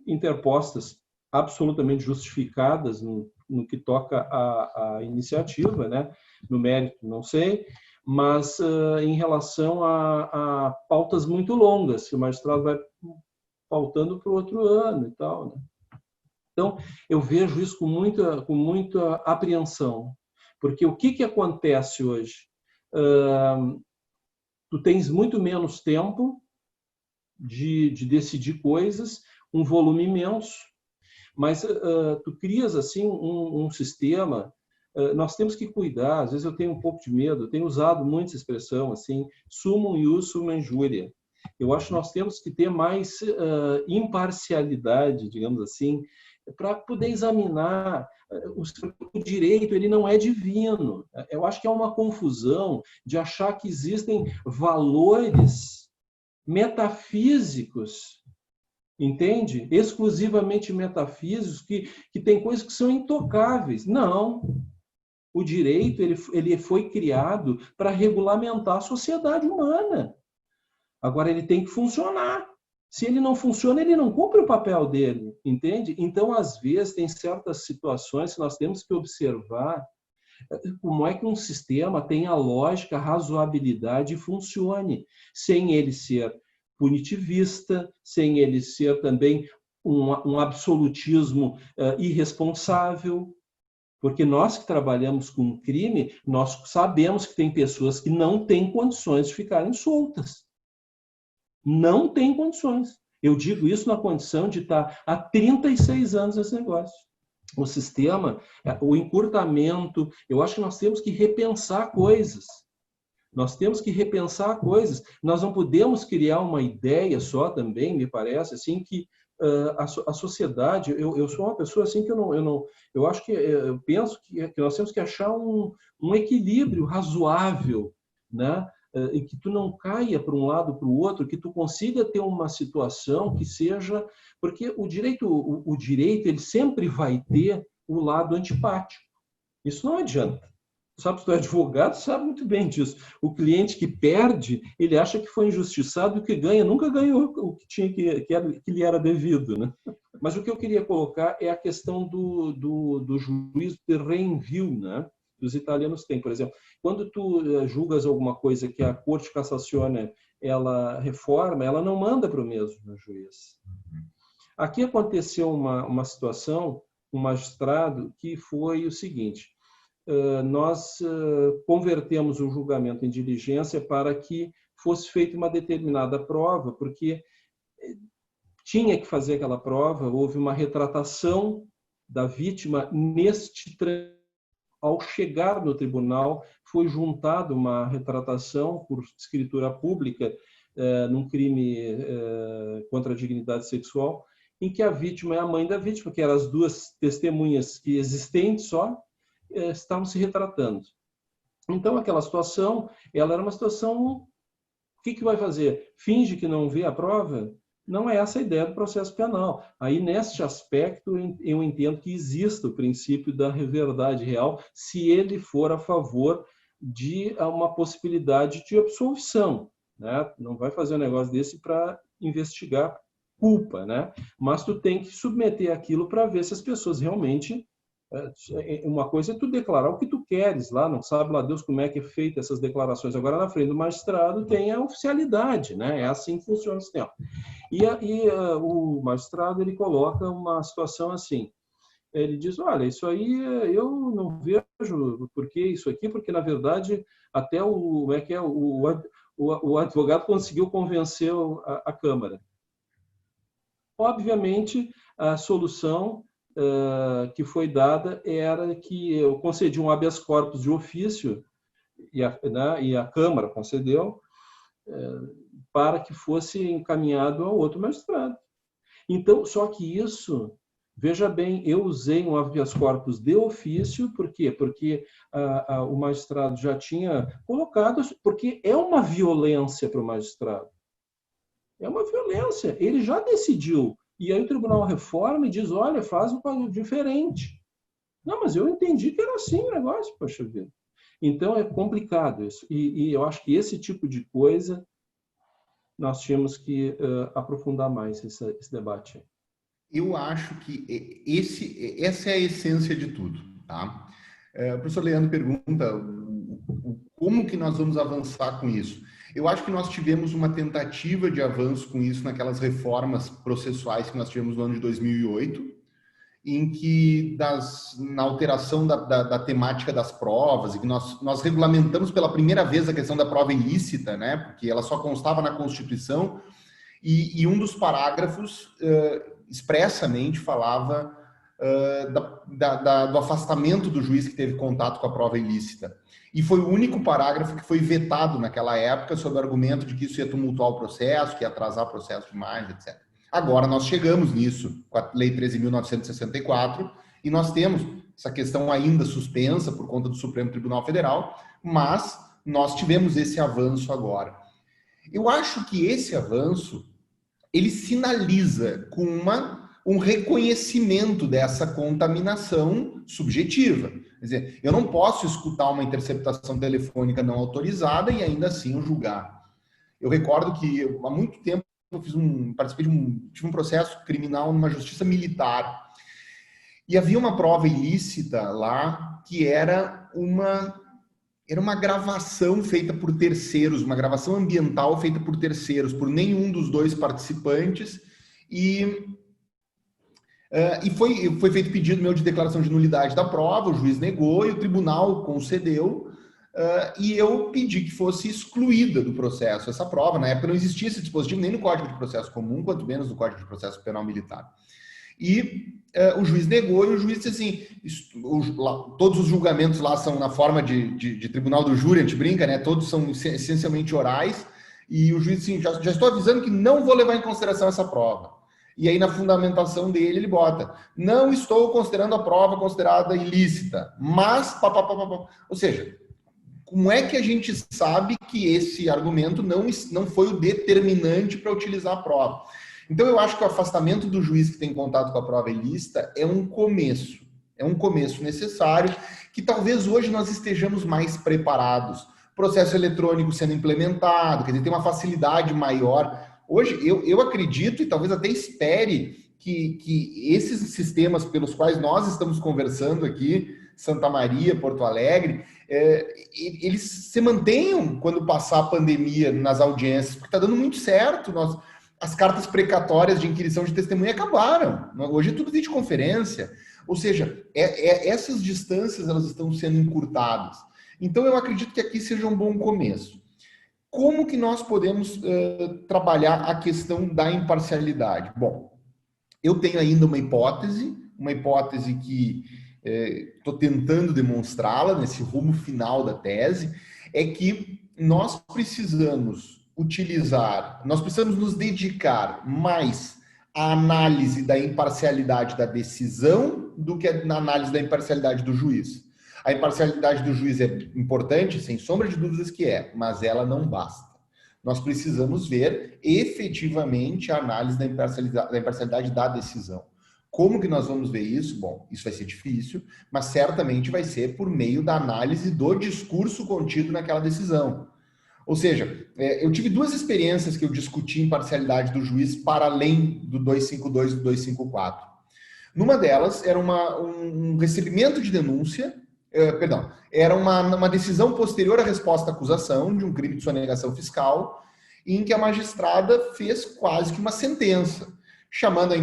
interpostas, absolutamente justificadas no que toca à iniciativa, né? No mérito, não sei, mas em relação a pautas muito longas, que o magistrado vai pautando para o outro ano e tal, né? Então, eu vejo isso com muita apreensão, porque o que acontece hoje? Tu tens muito menos tempo de decidir coisas, um volume imenso, mas tu crias assim um sistema. Nós temos que cuidar. Às vezes eu tenho um pouco de medo. Eu tenho usado muito essa expressão assim, summum ius summa injuria. Eu acho que nós temos que ter mais imparcialidade, digamos assim, para poder examinar. O direito ele não é divino. Eu acho que é uma confusão de achar que existem valores metafísicos, entende? Exclusivamente metafísicos, que tem coisas que são intocáveis. Não. O direito ele foi criado para regulamentar a sociedade humana. Agora, ele tem que funcionar. Se ele não funciona, ele não cumpre o papel dele, entende? Então, às vezes, tem certas situações que nós temos que observar como é que um sistema tem a lógica, a razoabilidade e funcione, sem ele ser punitivista, sem ele ser também um absolutismo irresponsável. Porque nós que trabalhamos com crime, nós sabemos que tem pessoas que não têm condições de ficarem soltas. Não têm condições. Eu digo isso na condição de estar há 36 anos nesse negócio. O sistema, o encurtamento, eu acho que nós temos que repensar coisas. Nós temos que repensar coisas. Nós não podemos criar uma ideia só também, me parece, assim, que a sociedade, eu sou uma pessoa assim que eu acho que eu penso que nós temos que achar um equilíbrio razoável, né? E que tu não caia para um lado para o outro, que tu consiga ter uma situação que seja, porque o direito ele sempre vai ter o lado antipático. Isso não adianta. Sabe, se tu é advogado, sabe muito bem disso. O cliente que perde, ele acha que foi injustiçado e o que ganha nunca ganhou o que tinha que lhe era devido, né? Mas o que eu queria colocar é a questão do juízo de reenvio, né? Os italianos têm, por exemplo, quando tu julgas alguma coisa que a Corte Cassazione ela reforma, ela não manda para o mesmo juiz. Aqui aconteceu uma situação, um magistrado, que foi o seguinte: nós convertemos o julgamento em diligência para que fosse feita uma determinada prova, porque tinha que fazer aquela prova, houve uma retratação da vítima neste trânsito. Ao chegar no tribunal, foi juntada uma retratação por escritura pública num crime contra a dignidade sexual, em que a vítima é a mãe da vítima, que eram as duas testemunhas que existentes só, estavam se retratando. Então, aquela situação, ela era uma situação... O que vai fazer? Finge que não vê a prova? Não é essa a ideia do processo penal. Aí, neste aspecto, eu entendo que exista o princípio da verdade real, se ele for a favor de uma possibilidade de absolvição, né? Não vai fazer um negócio desse para investigar culpa, né? Mas tu tem que submeter aquilo para ver se as pessoas realmente... Uma coisa é tu declarar o que tu queres lá, não sabe lá Deus como é que é feita essas declarações. Agora, na frente do magistrado, tem a oficialidade, né? É assim que funciona o sistema. E o magistrado, ele coloca uma situação assim, ele diz, olha, isso aí eu não vejo por que isso aqui, porque, na verdade, até o advogado conseguiu convencer a Câmara. Obviamente, a solução que foi dada era que eu concedi um habeas corpus de ofício, e a Câmara concedeu, para que fosse encaminhado ao outro magistrado. Então, só que isso, veja bem, eu usei um habeas corpus de ofício, por quê? Porque o magistrado já tinha colocado, porque é uma violência para o magistrado. É uma violência, ele já decidiu. E aí o Tribunal reforma e diz, olha, faz um quadro diferente. Não, mas eu entendi que era assim o negócio, poxa vida. Então é complicado isso. E eu acho que esse tipo de coisa nós tínhamos que aprofundar mais esse debate.
Eu acho que essa é a essência de tudo, tá? O professor Leandro pergunta como que nós vamos avançar com isso. Eu acho que nós tivemos uma tentativa de avanço com isso naquelas reformas processuais que nós tivemos no ano de 2008, em que na alteração da temática das provas, e que nós regulamentamos pela primeira vez a questão da prova ilícita, né? Porque ela só constava na Constituição, e um dos parágrafos expressamente falava do afastamento do juiz que teve contato com a prova ilícita. E foi o único parágrafo que foi vetado naquela época, sob o argumento de que isso ia tumultuar o processo, que ia atrasar o processo demais, etc. Agora nós chegamos nisso, com a Lei 13.964, e nós temos essa questão ainda suspensa por conta do Supremo Tribunal Federal, mas nós tivemos esse avanço agora. Eu acho que esse avanço, ele sinaliza com um reconhecimento dessa contaminação subjetiva. Quer dizer, eu não posso escutar uma interceptação telefônica não autorizada e ainda assim eu julgar. Eu recordo que há muito tempo eu tive um processo criminal numa justiça militar e havia uma prova ilícita lá que era uma gravação feita por terceiros, uma gravação ambiental feita por terceiros, por nenhum dos dois participantes, e foi feito pedido meu de declaração de nulidade da prova, o juiz negou e o tribunal concedeu, e eu pedi que fosse excluída do processo essa prova. Na época não existia esse dispositivo nem no Código de Processo Comum, quanto menos no Código de Processo Penal Militar. E o juiz negou, e o juiz disse assim, todos os julgamentos lá são na forma de tribunal do júri, a gente brinca, né? Todos são essencialmente orais, e o juiz disse assim, já estou avisando que não vou levar em consideração essa prova. E aí na fundamentação dele ele bota, não estou considerando a prova considerada ilícita, mas... Ou seja, como é que a gente sabe que esse argumento não foi o determinante para utilizar a prova? Então, eu acho que o afastamento do juiz que tem contato com a prova ilícita é um começo necessário, que talvez hoje nós estejamos mais preparados. Processo eletrônico sendo implementado, quer dizer, tem uma facilidade maior. Hoje, eu acredito e talvez até espere que esses sistemas pelos quais nós estamos conversando aqui, Santa Maria, Porto Alegre, eles se mantenham quando passar a pandemia nas audiências, porque está dando muito certo. As cartas precatórias de inquirição de testemunha acabaram. Hoje é tudo videoconferência. Ou seja, essas distâncias elas estão sendo encurtadas. Então, eu acredito que aqui seja um bom começo. Como que nós podemos trabalhar a questão da imparcialidade? Bom, eu tenho ainda uma hipótese que estou tentando demonstrá-la nesse rumo final da tese, é que nós precisamos nos dedicar mais à análise da imparcialidade da decisão do que na análise da imparcialidade do juiz. A imparcialidade do juiz é importante, sem sombra de dúvidas que é, mas ela não basta. Nós precisamos ver efetivamente a análise da imparcialidade da decisão. Como que nós vamos ver isso? Bom, isso vai ser difícil, mas certamente vai ser por meio da análise do discurso contido naquela decisão. Ou seja, eu tive duas experiências que eu discuti imparcialidade do juiz para além do 252 e do 254. Numa delas, era um recebimento de denúncia, era uma decisão posterior à resposta à acusação de um crime de sonegação fiscal, em que a magistrada fez quase que uma sentença, chamando a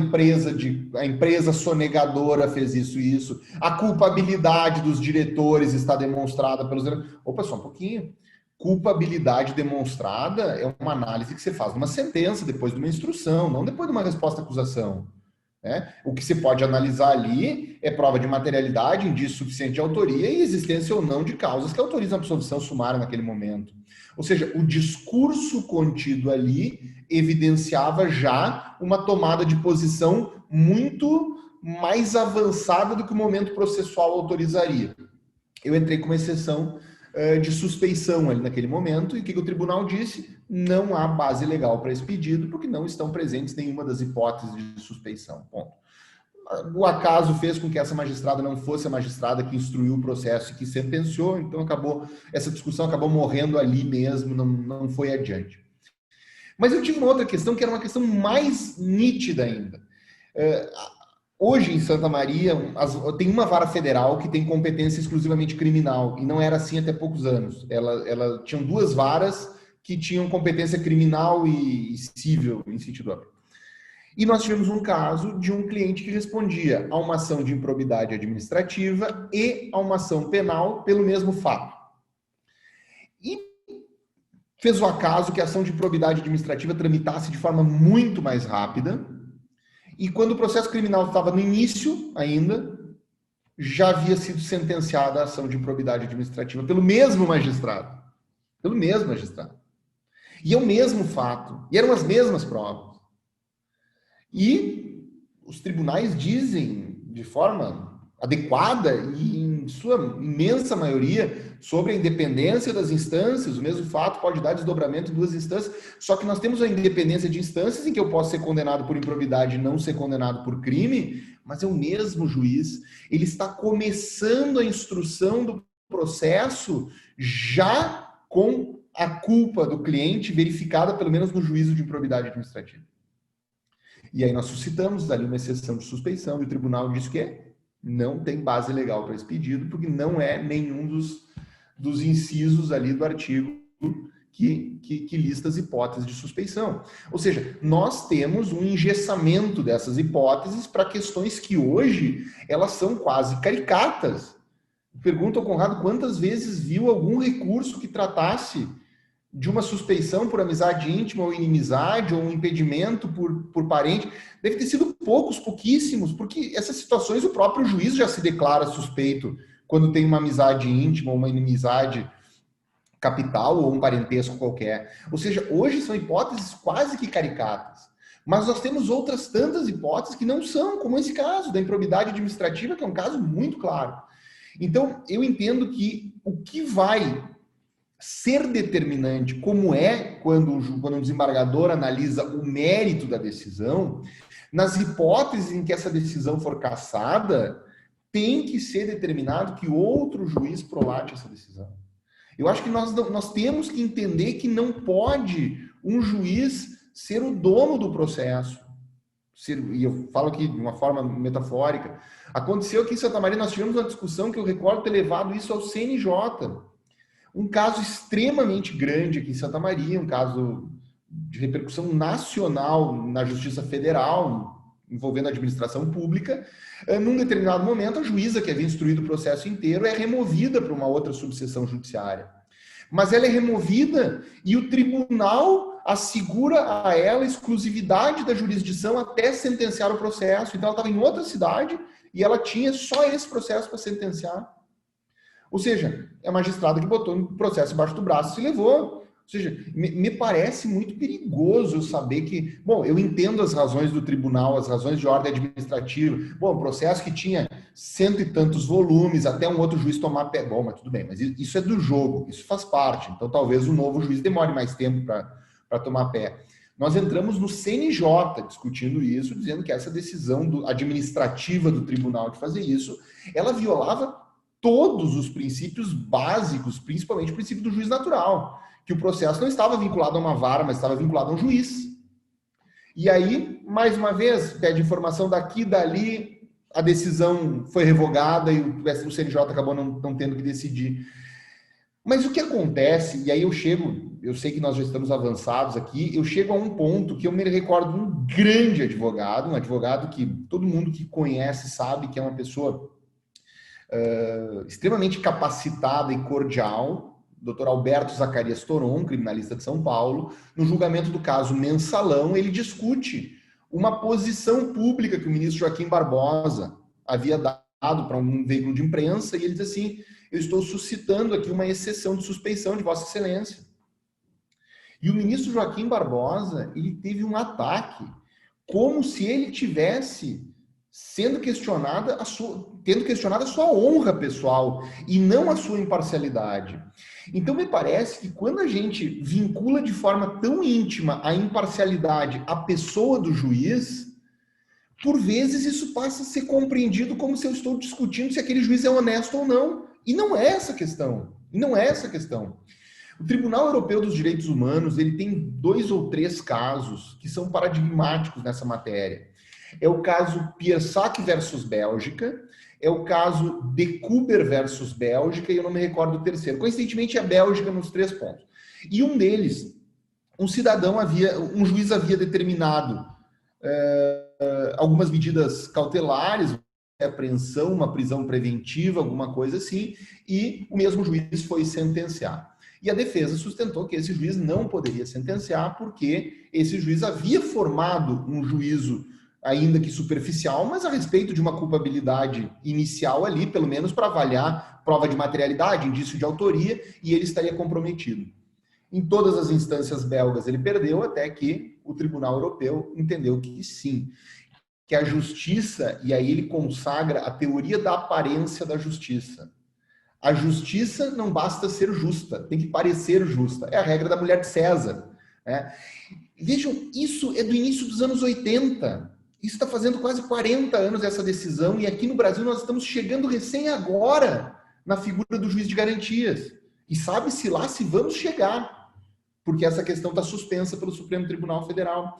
empresa sonegadora fez isso e isso, a culpabilidade dos diretores está demonstrada pelos... Opa, só um pouquinho. Culpabilidade demonstrada é uma análise que você faz numa sentença, depois de uma instrução, não depois de uma resposta à acusação. Né? O que se pode analisar ali é prova de materialidade, indício suficiente de autoria e existência ou não de causas que autorizam a absolvição sumária naquele momento. Ou seja, o discurso contido ali evidenciava já uma tomada de posição muito mais avançada do que o momento processual autorizaria. Eu entrei com uma exceção de suspeição ali naquele momento, e o que o tribunal disse? Não há base legal para esse pedido, porque não estão presentes nenhuma das hipóteses de suspeição. Ponto. O acaso fez com que essa magistrada não fosse a magistrada que instruiu o processo e que sentenciou, então essa discussão acabou morrendo ali mesmo, não foi adiante. Mas eu tive uma outra questão, que era uma questão mais nítida ainda. Hoje, em Santa Maria, tem uma vara federal que tem competência exclusivamente criminal, e não era assim até poucos anos. Ela tinham duas varas que tinham competência criminal e civil, em sentido amplo. E nós tivemos um caso de um cliente que respondia a uma ação de improbidade administrativa e a uma ação penal pelo mesmo fato. E fez o acaso que a ação de improbidade administrativa tramitasse de forma muito mais rápida, e quando o processo criminal estava no início ainda, já havia sido sentenciada a ação de improbidade administrativa pelo mesmo magistrado. Pelo mesmo magistrado. E é o mesmo fato. E eram as mesmas provas. E os tribunais dizem de forma adequada e em sua imensa maioria sobre a independência das instâncias. O mesmo fato pode dar desdobramento em duas instâncias, só que nós temos a independência de instâncias em que eu posso ser condenado por improbidade e não ser condenado por crime, mas é o mesmo juiz. Ele está começando a instrução do processo já com a culpa do cliente verificada pelo menos no juízo de improbidade administrativa. E aí nós suscitamos ali uma exceção de suspeição e o tribunal disse que não tem base legal para esse pedido, porque não é nenhum dos incisos ali do artigo que lista as hipóteses de suspeição. Ou seja, nós temos um engessamento dessas hipóteses para questões que hoje elas são quase caricatas. Pergunto ao Conrado quantas vezes viu algum recurso que tratasse de uma suspeição por amizade íntima ou inimizade, ou um impedimento por parente. Deve ter sido pouquíssimos, porque essas situações o próprio juiz já se declara suspeito quando tem uma amizade íntima ou uma inimizade capital ou um parentesco qualquer. Ou seja, hoje são hipóteses quase que caricatas. Mas nós temos outras tantas hipóteses que não são, como esse caso da improbidade administrativa, que é um caso muito claro. Então, eu entendo que o que vai ser determinante, como é quando um desembargador analisa o mérito da decisão, nas hipóteses em que essa decisão for cassada, tem que ser determinado que outro juiz prolate essa decisão. Eu acho que nós temos que entender que não pode um juiz ser o dono do processo. E eu falo aqui de uma forma metafórica. Aconteceu que em Santa Maria nós tivemos uma discussão que eu recordo ter levado isso ao CNJ. Um caso extremamente grande aqui em Santa Maria, um caso de repercussão nacional na Justiça Federal, envolvendo a administração pública. Num determinado momento, a juíza que havia instruído o processo inteiro é removida para uma outra subseção judiciária. mas ela é removida e o tribunal assegura a ela a exclusividade da jurisdição até sentenciar o processo. Então ela estava em outra cidade e ela tinha só esse processo para sentenciar. Ou seja, é a magistrada que botou o processo embaixo do braço e se levou. Ou seja, me parece muito perigoso saber que... Bom, eu entendo as razões do tribunal, as razões de ordem administrativa. Bom, processo que tinha 100 e tantos volumes, até um outro juiz tomar pé. Bom, mas tudo bem, mas isso é do jogo, isso faz parte. Então, talvez o novo juiz demore mais tempo para tomar pé. Nós entramos no CNJ discutindo isso, dizendo que essa decisão administrativa do tribunal de fazer isso, ela violava todos os princípios básicos, principalmente o princípio do juiz natural, que o processo não estava vinculado a uma vara, mas estava vinculado a um juiz. E aí, mais uma vez, pede informação daqui e dali, a decisão foi revogada e o CNJ acabou não tendo que decidir. Mas o que acontece, e aí eu sei que nós já estamos avançados aqui, eu chego a um ponto que eu me recordo de um grande advogado, um advogado que todo mundo que conhece sabe que é uma pessoa extremamente capacitada e cordial, Dr. Alberto Zacarias Toron, criminalista de São Paulo. No julgamento do caso Mensalão, ele discute uma posição pública que o ministro Joaquim Barbosa havia dado para um veículo de imprensa, e ele diz assim: eu estou suscitando aqui uma exceção de suspeição de Vossa Excelência. E o ministro Joaquim Barbosa, ele teve um ataque, como se ele tivesse tendo questionado a sua honra pessoal e não a sua imparcialidade. Então, me parece que quando a gente vincula de forma tão íntima a imparcialidade à pessoa do juiz, por vezes isso passa a ser compreendido como se eu estou discutindo se aquele juiz é honesto ou não. E não é essa a questão. Não é essa a questão. O Tribunal Europeu dos Direitos Humanos, ele tem 2 ou 3 casos que são paradigmáticos nessa matéria. É o caso Piersac versus Bélgica, é o caso De Kuber versus Bélgica, e eu não me recordo do terceiro. Coincidentemente, é a Bélgica nos 3 pontos. E um deles, um juiz havia determinado algumas medidas cautelares, apreensão, uma prisão preventiva, alguma coisa assim, e o mesmo juiz foi sentenciar. E a defesa sustentou que esse juiz não poderia sentenciar porque esse juiz havia formado um juízo, ainda que superficial, mas a respeito de uma culpabilidade inicial ali, pelo menos para avaliar prova de materialidade, indício de autoria, e ele estaria comprometido. Em todas as instâncias belgas ele perdeu, até que o Tribunal Europeu entendeu que sim, que a justiça, e aí ele consagra a teoria da aparência da justiça. A justiça não basta ser justa, tem que parecer justa. É a regra da mulher de César. Né? Vejam, isso é do início dos anos 80. Isso está fazendo quase 40 anos essa decisão, e aqui no Brasil nós estamos chegando recém agora na figura do juiz de garantias. E sabe-se lá se vamos chegar, porque essa questão está suspensa pelo Supremo Tribunal Federal.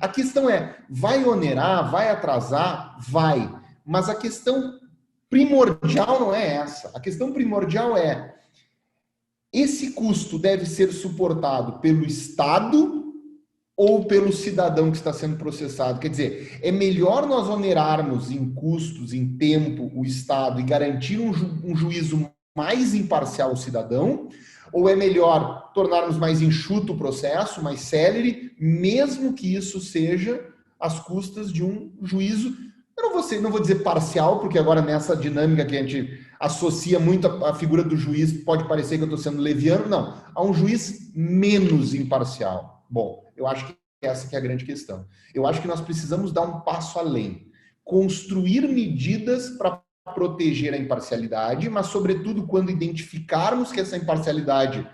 A questão é, vai onerar, vai atrasar? Vai. Mas a questão primordial não é essa. A questão primordial é, esse custo deve ser suportado pelo Estado ou pelo cidadão que está sendo processado? Quer dizer, é melhor nós onerarmos em custos, em tempo, o Estado e garantir um juízo mais imparcial ao cidadão, ou é melhor tornarmos mais enxuto o processo, mais célere, mesmo que isso seja às custas de um juízo, eu não vou dizer parcial, porque agora nessa dinâmica que a gente associa muito a figura do juiz, pode parecer que eu estou sendo leviano, não, a um juiz menos imparcial. Bom, eu acho que essa que é a grande questão. Eu acho que nós precisamos dar um passo além, construir medidas para proteger a imparcialidade, mas sobretudo quando identificarmos que essa imparcialidade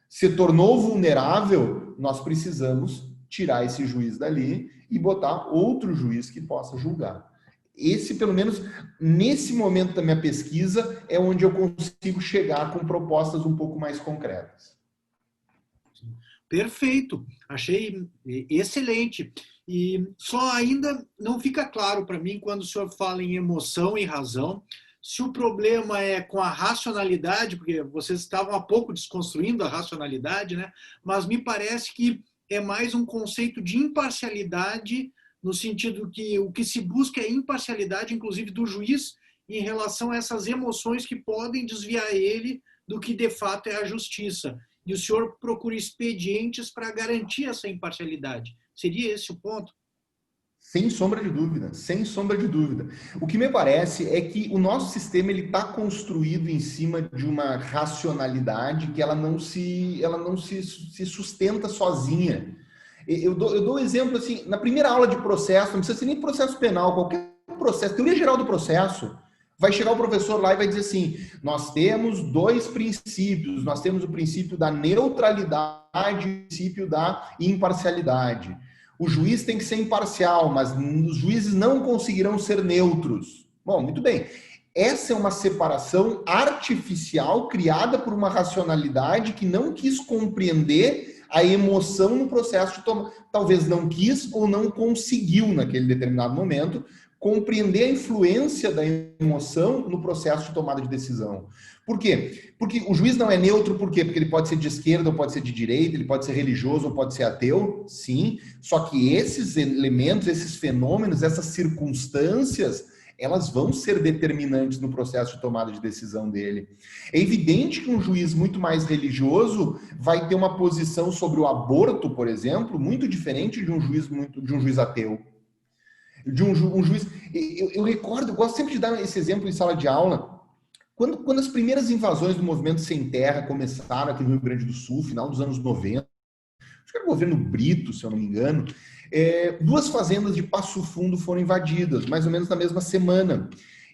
se tornou vulnerável, nós precisamos tirar esse juiz dali e botar outro juiz que possa julgar. Esse, pelo menos, nesse momento da minha pesquisa, é onde eu consigo chegar com propostas um pouco mais concretas.
Perfeito, achei excelente. E só ainda não fica claro para mim, quando o senhor fala em emoção e razão, se o problema é com a racionalidade, porque vocês estavam há pouco desconstruindo a racionalidade, né? Mas me parece que é mais um conceito de imparcialidade, no sentido que o que se busca é imparcialidade, inclusive do juiz, em relação a essas emoções que podem desviar ele do que de fato é a justiça. e o senhor procura expedientes para garantir essa imparcialidade. Seria esse o ponto?
Sem sombra de dúvida, sem sombra de dúvida. O que me parece é que o nosso sistema ele está construído em cima de uma racionalidade que ela não se sustenta sozinha. Eu dou um exemplo assim, na primeira aula de processo, não precisa ser nem processo penal, qualquer processo, teoria geral do processo, vai chegar o professor lá e vai dizer assim, nós temos dois princípios, nós temos o princípio da neutralidade e o princípio da imparcialidade. O juiz tem que ser imparcial, mas os juízes não conseguirão ser neutros. Bom, muito bem. Essa é uma separação artificial criada por uma racionalidade que não quis compreender a emoção no processo de tomar. Talvez não quis ou não conseguiu, naquele determinado momento, compreender a influência da emoção no processo de tomada de decisão. Por quê? Porque o juiz não é neutro, por quê? Porque ele pode ser de esquerda ou pode ser de direita, ele pode ser religioso ou pode ser ateu, sim. Só que esses elementos, esses fenômenos, essas circunstâncias, elas vão ser determinantes no processo de tomada de decisão dele. É evidente que um juiz muito mais religioso vai ter uma posição sobre o aborto, por exemplo, muito diferente de um juiz ateu. De um juiz... Eu recordo, eu gosto sempre de dar esse exemplo em sala de aula. Quando as primeiras invasões do movimento Sem Terra começaram aqui no Rio Grande do Sul, final dos anos 90, acho que era o governo Brito, se eu não me engano, duas fazendas de Passo Fundo foram invadidas, mais ou menos na mesma semana.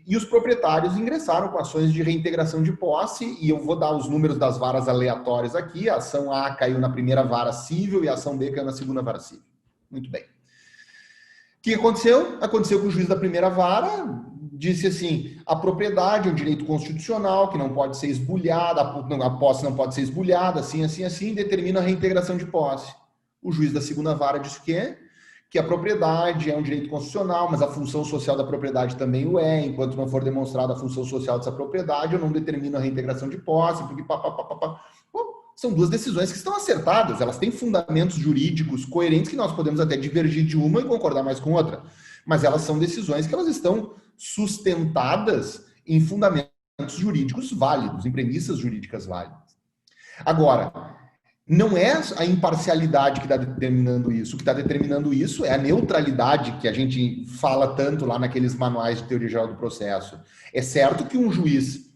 E os proprietários ingressaram com ações de reintegração de posse, e eu vou dar os números das varas aleatórias aqui. A ação A caiu na primeira vara civil e a ação B caiu na segunda vara civil. Muito bem. O que aconteceu? Aconteceu que o juiz da primeira vara disse assim, a propriedade é um direito constitucional que não pode ser esbulhada, a posse não pode ser esbulhada, assim, determina a reintegração de posse. O juiz da segunda vara disse o quê? Que a propriedade é um direito constitucional, mas a função social da propriedade também o é, enquanto não for demonstrada a função social dessa propriedade, eu não determino a reintegração de posse, porque são duas decisões que estão acertadas, elas têm fundamentos jurídicos coerentes que nós podemos até divergir de uma e concordar mais com outra, mas elas são decisões que elas estão sustentadas em fundamentos jurídicos válidos, em premissas jurídicas válidas. Agora, não é a imparcialidade que está determinando isso. O que está determinando isso é a neutralidade que a gente fala tanto lá naqueles manuais de teoria geral do processo. É certo que um juiz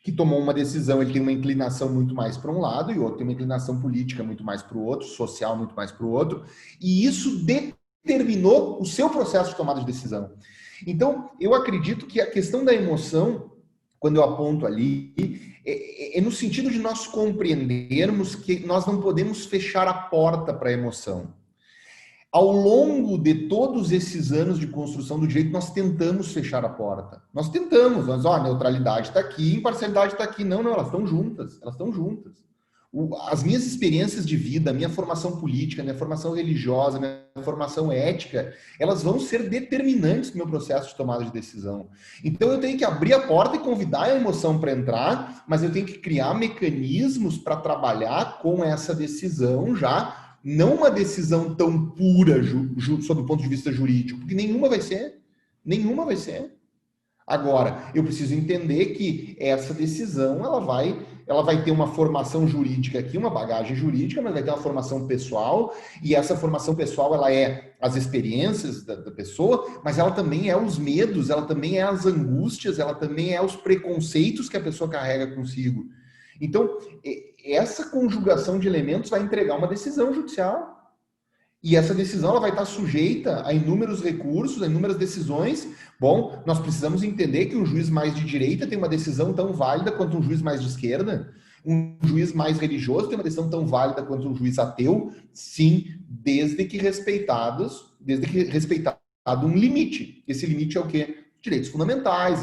que tomou uma decisão, ele tem uma inclinação muito mais para um lado e o outro tem uma inclinação política muito mais para o outro, social muito mais para o outro, e isso determinou o seu processo de tomada de decisão. Então, eu acredito que a questão da emoção, quando eu aponto ali, é no sentido de nós compreendermos que nós não podemos fechar a porta para a emoção. Ao longo de todos esses anos de construção do direito, nós tentamos fechar a porta. Nós tentamos, a neutralidade está aqui, imparcialidade está aqui. Não, elas estão juntas, elas estão juntas. As minhas experiências de vida, a minha formação política, a minha formação religiosa, a minha formação ética, elas vão ser determinantes no meu processo de tomada de decisão. Então eu tenho que abrir a porta e convidar a emoção para entrar, mas eu tenho que criar mecanismos para trabalhar com essa decisão já, não uma decisão tão pura sob o ponto de vista jurídico, porque nenhuma vai ser. Agora, eu preciso entender que essa decisão ela vai ter uma formação jurídica aqui, uma bagagem jurídica, mas vai ter uma formação pessoal, e essa formação pessoal ela é as experiências da pessoa, mas ela também é os medos, ela também é as angústias, ela também é os preconceitos que a pessoa carrega consigo. Então, essa conjugação de elementos vai entregar uma decisão judicial. E essa decisão ela vai estar sujeita a inúmeros recursos, a inúmeras decisões. Bom, nós precisamos entender que um juiz mais de direita tem uma decisão tão válida quanto um juiz mais de esquerda. Um juiz mais religioso tem uma decisão tão válida quanto um juiz ateu. Sim, desde que respeitado um limite. Esse limite é o quê? Direitos fundamentais,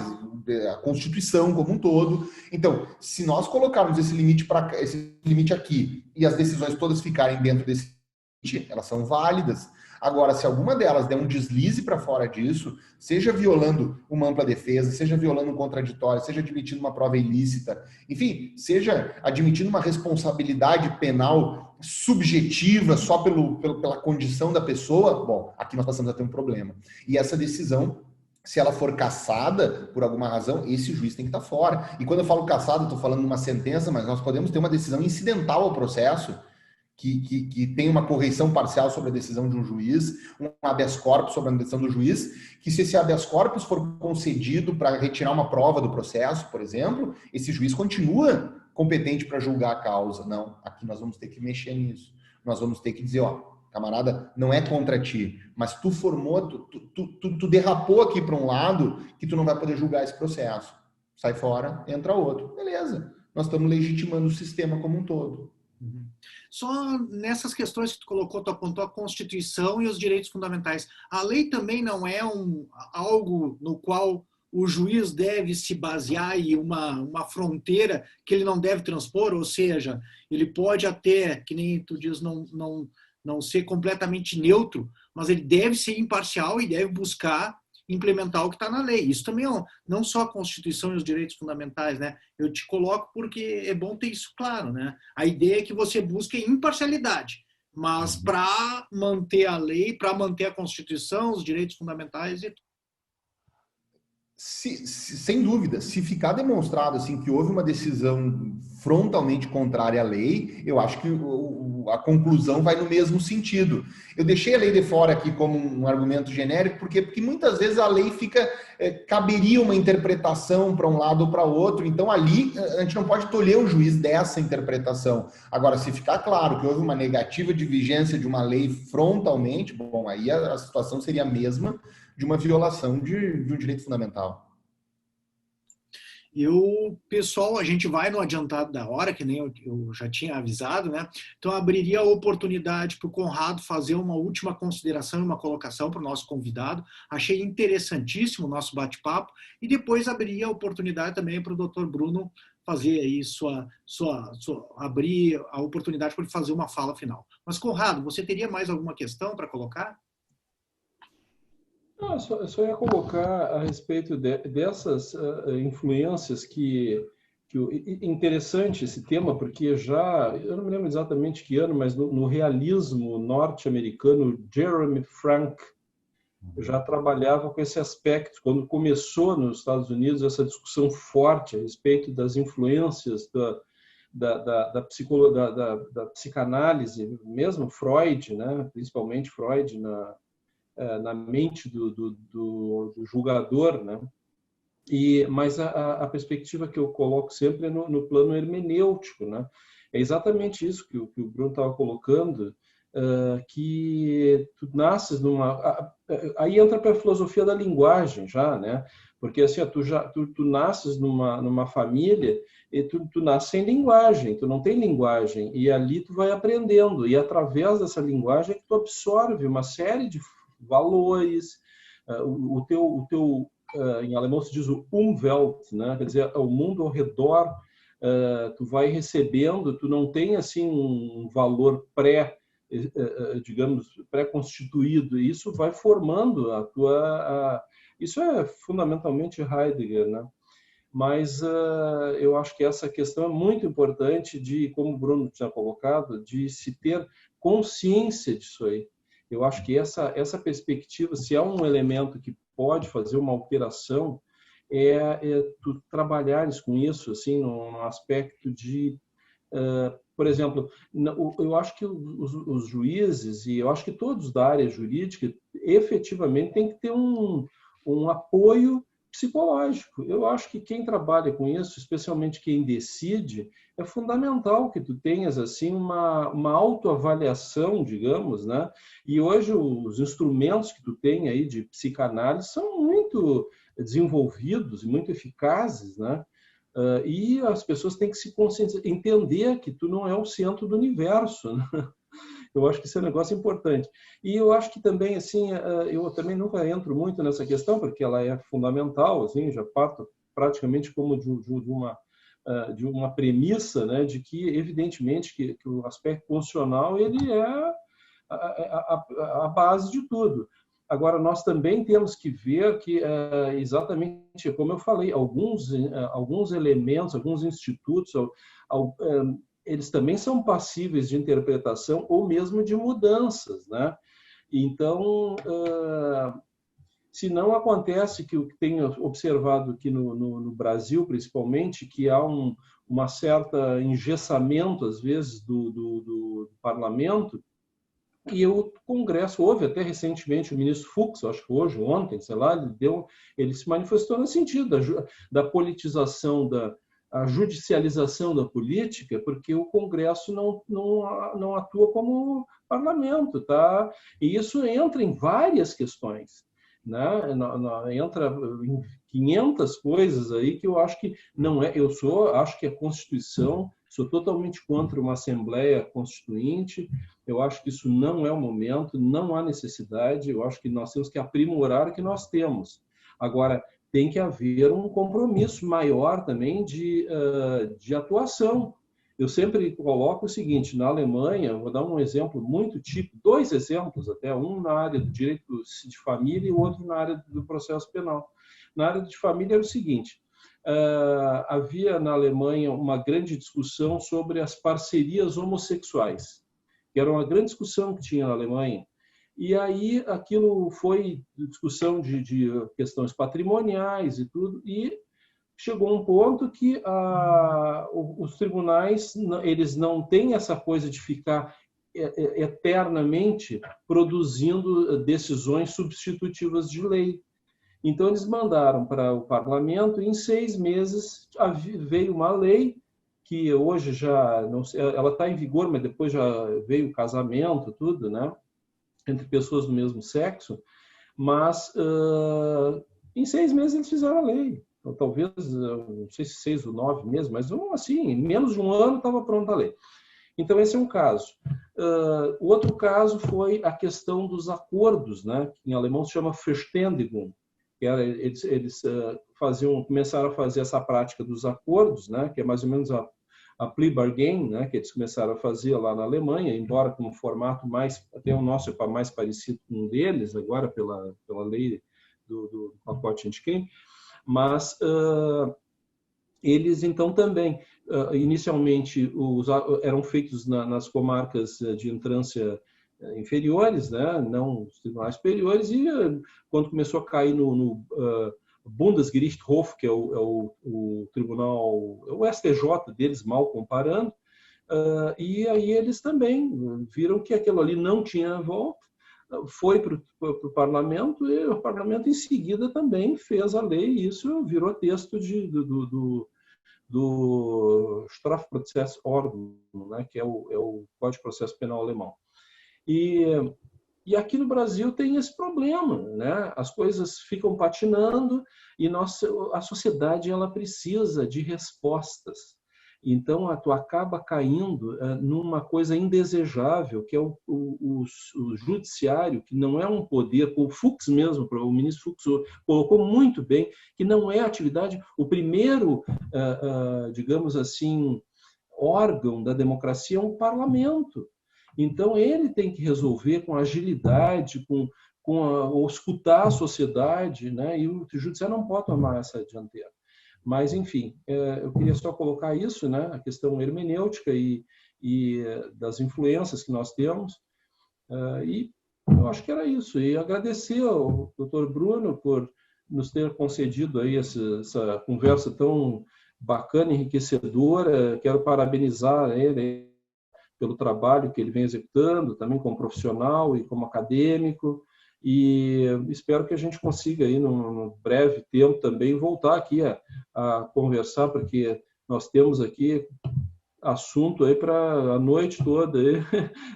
a Constituição como um todo. Então, se nós colocarmos esse limite aqui e as decisões todas ficarem dentro desse limite, elas são válidas. Agora, se alguma delas der um deslize para fora disso, seja violando uma ampla defesa, seja violando um contraditório, seja admitindo uma prova ilícita, enfim, seja admitindo uma responsabilidade penal subjetiva só pela condição da pessoa, bom, aqui nós passamos a ter um problema. E essa decisão se ela for cassada por alguma razão, esse juiz tem que estar fora. E quando eu falo cassada, estou falando de uma sentença, mas nós podemos ter uma decisão incidental ao processo, que tem uma correição parcial sobre a decisão de um juiz, um habeas corpus sobre a decisão do juiz, que se esse habeas corpus for concedido para retirar uma prova do processo, por exemplo, esse juiz continua competente para julgar a causa. Não, aqui nós vamos ter que mexer nisso. Nós vamos ter que dizer, ó, camarada, não é contra ti, mas tu formou, tu derrapou aqui para um lado que tu não vai poder julgar esse processo. Sai fora, entra outro. Beleza. Nós estamos legitimando o sistema como um todo.
Uhum. Só nessas questões que tu colocou, tu apontou a Constituição e os direitos fundamentais. A lei também não é algo no qual o juiz deve se basear e uma fronteira que ele não deve transpor, ou seja, ele pode até, que nem tu diz, não ser completamente neutro, mas ele deve ser imparcial e deve buscar implementar o que está na lei. Isso também é não só a Constituição e os direitos fundamentais, né? Eu te coloco porque é bom ter isso claro, né? A ideia é que você busque imparcialidade, mas para manter a lei, para manter a Constituição, os direitos fundamentais e
sem dúvida, se ficar demonstrado assim que houve uma decisão frontalmente contrária à lei, eu acho que a conclusão vai no mesmo sentido. Eu deixei a lei de fora aqui como um argumento genérico, porque muitas vezes a lei caberia uma interpretação para um lado ou para outro, então ali a gente não pode tolher o juiz dessa interpretação. Agora, se ficar claro que houve uma negativa de vigência de uma lei frontalmente, bom, aí a situação seria a mesma de uma violação de um direito fundamental.
Pessoal, a gente vai no adiantado da hora, que nem eu já tinha avisado, né? Então, abriria a oportunidade para o Conrado fazer uma última consideração e uma colocação para o nosso convidado. Achei interessantíssimo o nosso bate-papo e depois abriria a oportunidade também para o Dr. Bruno fazer aí abrir a oportunidade para ele fazer uma fala final. Mas, Conrado, você teria mais alguma questão para colocar?
Não, eu só ia colocar a respeito dessas influências interessante esse tema, porque eu não me lembro exatamente que ano, mas no realismo norte-americano, Jeremy Frank já trabalhava com esse aspecto, quando começou nos Estados Unidos essa discussão forte a respeito das influências da psicanálise, mesmo Freud, né? Principalmente Freud na mente do julgador, né? Mas a perspectiva que eu coloco sempre é no plano hermenêutico, né? É exatamente isso que o Bruno estava colocando, que tu nasces aí entra para a filosofia da linguagem já, né? Porque assim, tu nasces numa família e tu nasce sem linguagem, tu não tem linguagem, e ali tu vai aprendendo, e através dessa linguagem é que tu absorve uma série de valores, o teu em alemão se diz o Umwelt, né? Quer dizer, o mundo ao redor, tu vai recebendo, tu não tem assim um valor digamos, pré-constituído, e isso vai formando isso é fundamentalmente Heidegger, né? Mas eu acho que essa questão é muito importante como o Bruno tinha colocado, de se ter consciência disso aí. Eu acho que essa perspectiva, se é um elemento que pode fazer uma alteração, tu trabalhares com isso, assim, num aspecto de, por exemplo, eu acho que os juízes, e eu acho que todos da área jurídica, efetivamente tem que ter um apoio psicológico. Eu acho que quem trabalha com isso, especialmente quem decide, é fundamental que tu tenhas assim uma autoavaliação, digamos, né? E hoje os instrumentos que tu tem aí de psicanálise são muito desenvolvidos e muito eficazes, né? E as pessoas têm que se conscientizar, entender que tu não é o centro do universo, né? Eu acho que esse é um negócio importante. E eu acho que também, assim, eu também nunca entro muito nessa questão, porque ela é fundamental, assim, já parto praticamente como de uma premissa, né, de que, evidentemente, que o aspecto funcional ele é a base de tudo. Agora, nós também temos que ver que, exatamente como eu falei, alguns elementos, alguns institutos, eles também são passíveis de interpretação ou mesmo de mudanças, né? Então, Se não acontece que o que tenho observado aqui no Brasil, principalmente, que há uma certa engessamento, às vezes, do parlamento, e o Congresso, houve até recentemente o ministro Fux, acho que hoje, ontem, sei lá, ele se manifestou no sentido da politização, a judicialização da política, porque o Congresso não atua como parlamento, tá? E isso entra em várias questões, né? Entra em 500 coisas aí que eu acho que não é. Acho que a Constituição, sou totalmente contra uma Assembleia Constituinte. Eu acho que isso não é o momento, não há necessidade. Eu acho que nós temos que aprimorar o que nós temos. Agora, tem que haver um compromisso maior também de atuação. Eu sempre coloco o seguinte: na Alemanha, vou dar um exemplo muito típico, 2 exemplos até, um na área do direito de família e o outro na área do processo penal. Na área de família era o seguinte: havia na Alemanha uma grande discussão sobre as parcerias homossexuais, que era uma grande discussão que tinha na Alemanha. E aí aquilo foi discussão de questões patrimoniais e tudo, e chegou um ponto que os tribunais, eles não têm essa coisa de ficar eternamente produzindo decisões substitutivas de lei. Então eles mandaram para o parlamento, e em 6 meses veio uma lei que hoje já não sei, ela está em vigor, mas depois já veio o casamento, tudo, né, entre pessoas do mesmo sexo, mas em 6 meses eles fizeram a lei. Então, talvez, não sei se 6 ou 9 meses, mas assim, em menos de um ano estava pronta a lei. Então, esse é um caso. O outro caso foi a questão dos acordos, né, que em alemão se chama Verständigung. Eles começaram a fazer essa prática dos acordos, né, que é mais ou menos a plea bargain, né, que eles começaram a fazer lá na Alemanha, embora com um formato até o nosso é mais parecido com um deles, agora pela lei do pacote anti-crime, mas eles então também, inicialmente, eram feitos nas comarcas de entrância inferiores, né, não os tribunais superiores, e quando começou a cair no Bundesgerichtshof, que é o tribunal, o STJ deles, mal comparando, e aí eles também viram que aquilo ali não tinha volta, foi para o parlamento, e o parlamento em seguida também fez a lei, e isso virou texto do Strafprozessordnung, né, que é o Código de Processo Penal alemão. E aqui no Brasil tem esse problema, né? As coisas ficam patinando e a sociedade ela precisa de respostas. Então, tu acaba caindo numa coisa indesejável, que é o judiciário, que não é um poder, o Fux mesmo, o ministro Fux colocou muito bem, que não é atividade, o primeiro, digamos assim, órgão da democracia é um parlamento. Então, ele tem que resolver com agilidade, escutar a sociedade, né? E o judiciário não pode tomar essa dianteira. Mas, enfim, eu queria só colocar isso, né? A questão hermenêutica e das influências que nós temos. E eu acho que era isso. E agradecer ao Dr. Bruno por nos ter concedido aí essa conversa tão bacana, enriquecedora. Quero parabenizar ele pelo trabalho que ele vem executando, também como profissional e como acadêmico, e espero que a gente consiga aí num breve tempo também voltar aqui a conversar, porque nós temos aqui assunto aí para a noite toda aí,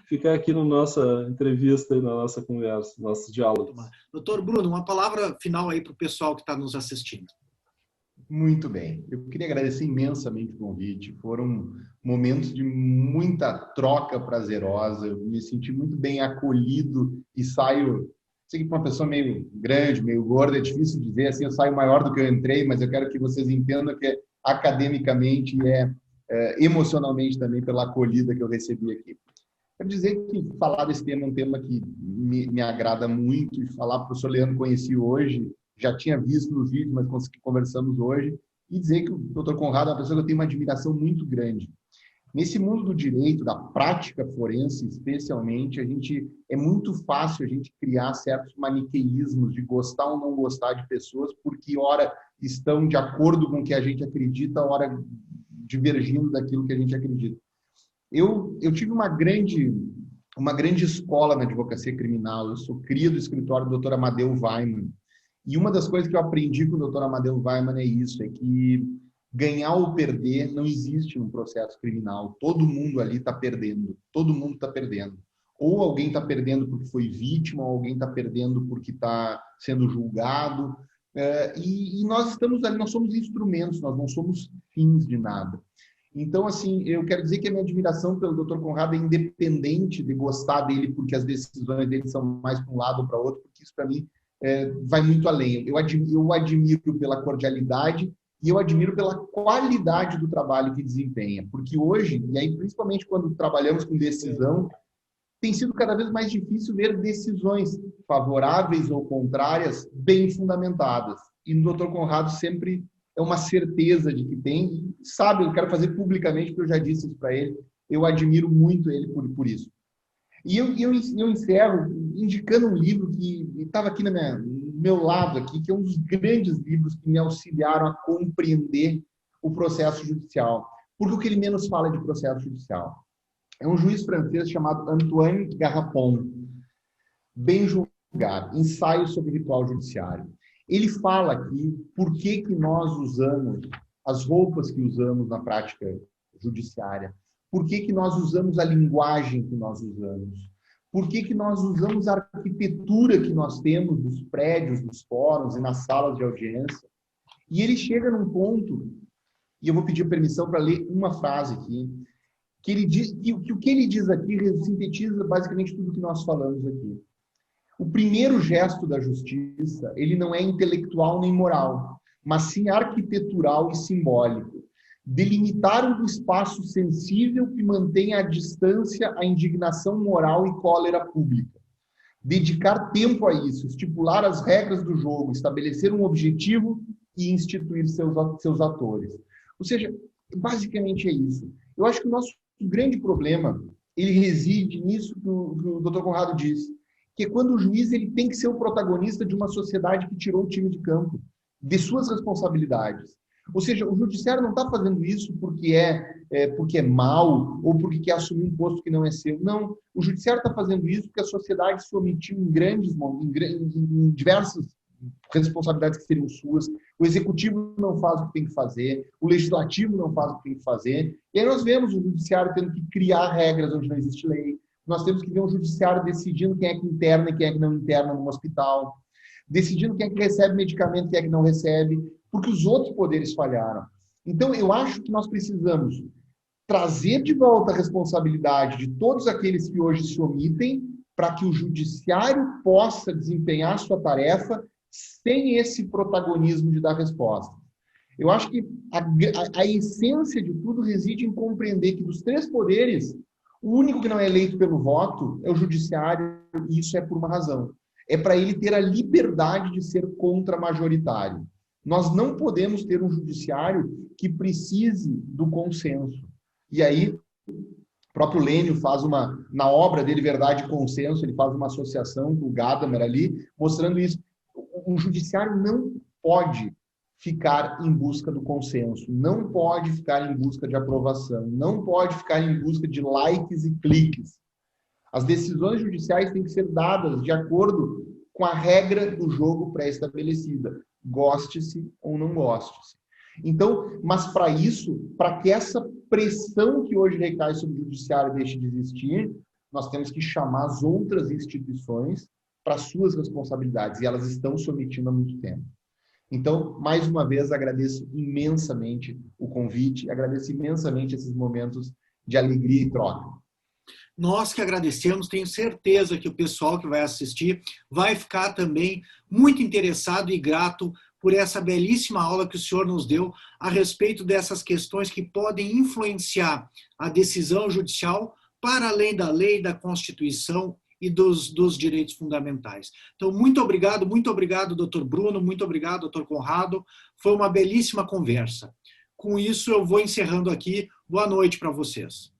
ficar aqui na nossa entrevista, na nossa conversa, nossos diálogos.
Doutor Bruno, uma palavra final aí para o pessoal que está nos assistindo.
Muito bem. Eu queria agradecer imensamente o convite. Foram momentos de muita troca prazerosa. Eu me senti muito bem acolhido e saio... Sei que para uma pessoa meio grande, meio gorda, é difícil dizer assim, eu saio maior do que eu entrei, mas eu quero que vocês entendam que academicamente e emocionalmente também pela acolhida que eu recebi aqui. Quero dizer que falar desse tema é um tema que me agrada muito, e falar para o professor Leandro conheci hoje, já tinha visto nos vídeos, mas conversamos hoje, e dizer que o Dr. Conrado é uma pessoa que eu tenho uma admiração muito grande. Nesse mundo do direito, da prática forense, especialmente, é muito fácil a gente criar certos maniqueísmos de gostar ou não gostar de pessoas, porque ora estão de acordo com o que a gente acredita, ora divergindo daquilo que a gente acredita. Eu tive uma grande escola na advocacia criminal. Eu sou cria do escritório do Dr. Amadeu Weimann. E uma das coisas que eu aprendi com o Dr. Amadeu Weimann é isso, é que ganhar ou perder não existe no processo criminal. Todo mundo ali está perdendo. Todo mundo está perdendo. Ou alguém está perdendo porque foi vítima, ou alguém está perdendo porque está sendo julgado. E nós estamos ali, nós somos instrumentos, nós não somos fins de nada. Então, assim, eu quero dizer que a minha admiração pelo Dr. Conrado é independente de gostar dele porque as decisões dele são mais para um lado ou para outro, porque isso, para mim, vai muito além. Eu admiro pela cordialidade e eu admiro pela qualidade do trabalho que desempenha. Porque hoje, e aí principalmente quando trabalhamos com decisão, tem sido cada vez mais difícil ver decisões favoráveis ou contrárias bem fundamentadas. E no Dr. Conrado sempre é uma certeza de que tem. E sabe, eu quero fazer publicamente, porque eu já disse isso para ele, eu admiro muito ele por isso. E eu encerro indicando um livro que estava aqui no meu lado, aqui, que é um dos grandes livros que me auxiliaram a compreender o processo judicial. Porque o que ele menos fala é de processo judicial. É um juiz francês chamado Antoine Garapon, Bem Julgar, Ensaio sobre Ritual Judiciário. Ele fala aqui por que nós usamos as roupas que usamos na prática judiciária, por que nós usamos a linguagem que nós usamos, por que nós usamos a arquitetura que nós temos nos prédios, nos fóruns e nas salas de audiência. E ele chega num ponto, e eu vou pedir permissão para ler uma frase aqui, que ele diz, que o que ele diz aqui sintetiza basicamente tudo que nós falamos aqui. O primeiro gesto da justiça, ele não é intelectual nem moral, mas sim arquitetural e simbólico. Delimitar um espaço sensível que mantenha à distância a indignação moral e cólera pública. Dedicar tempo a isso, estipular as regras do jogo, estabelecer um objetivo e instituir seus atores. Ou seja, basicamente é isso. Eu acho que o nosso grande problema, ele reside nisso que o Dr. Conrado disse, que é quando o juiz ele tem que ser o protagonista de uma sociedade que tirou o time de campo, de suas responsabilidades. Ou seja, o judiciário não está fazendo isso porque é mau ou porque quer assumir um posto que não é seu. Não, o judiciário está fazendo isso porque a sociedade se omitiu em diversas responsabilidades que seriam suas. O executivo não faz o que tem que fazer, o legislativo não faz o que tem que fazer. E aí nós vemos o judiciário tendo que criar regras onde não existe lei. Nós temos que ver um judiciário decidindo quem é que interna e quem é que não interna no hospital, decidindo quem é que recebe medicamento e quem é que não recebe, porque os outros poderes falharam. Então, eu acho que nós precisamos trazer de volta a responsabilidade de todos aqueles que hoje se omitem para que o judiciário possa desempenhar sua tarefa sem esse protagonismo de dar resposta. Eu acho que a essência de tudo reside em compreender que dos três poderes, o único que não é eleito pelo voto é o judiciário, e isso é por uma razão. É para ele ter a liberdade de ser contra-majoritário. Nós não podemos ter um judiciário que precise do consenso. E aí, o próprio Lênio faz na obra dele, Verdade e Consenso, ele faz uma associação com o Gadamer ali, mostrando isso. Um judiciário não pode ficar em busca do consenso, não pode ficar em busca de aprovação, não pode ficar em busca de likes e cliques. As decisões judiciais têm que ser dadas de acordo com a regra do jogo pré-estabelecida, goste-se ou não goste-se. Então, mas para isso, para que essa pressão que hoje recai sobre o judiciário deixe de existir, nós temos que chamar as outras instituições para suas responsabilidades, e elas estão se omitindo há muito tempo. Então, mais uma vez, agradeço imensamente o convite, agradeço imensamente esses momentos de alegria e troca.
Nós que agradecemos, tenho certeza que o pessoal que vai assistir vai ficar também muito interessado e grato por essa belíssima aula que o senhor nos deu a respeito dessas questões que podem influenciar a decisão judicial para além da lei, da Constituição e dos direitos fundamentais. Então, muito obrigado, doutor Bruno, muito obrigado, doutor Conrado. Foi uma belíssima conversa. Com isso, eu vou encerrando aqui Boa noite para vocês.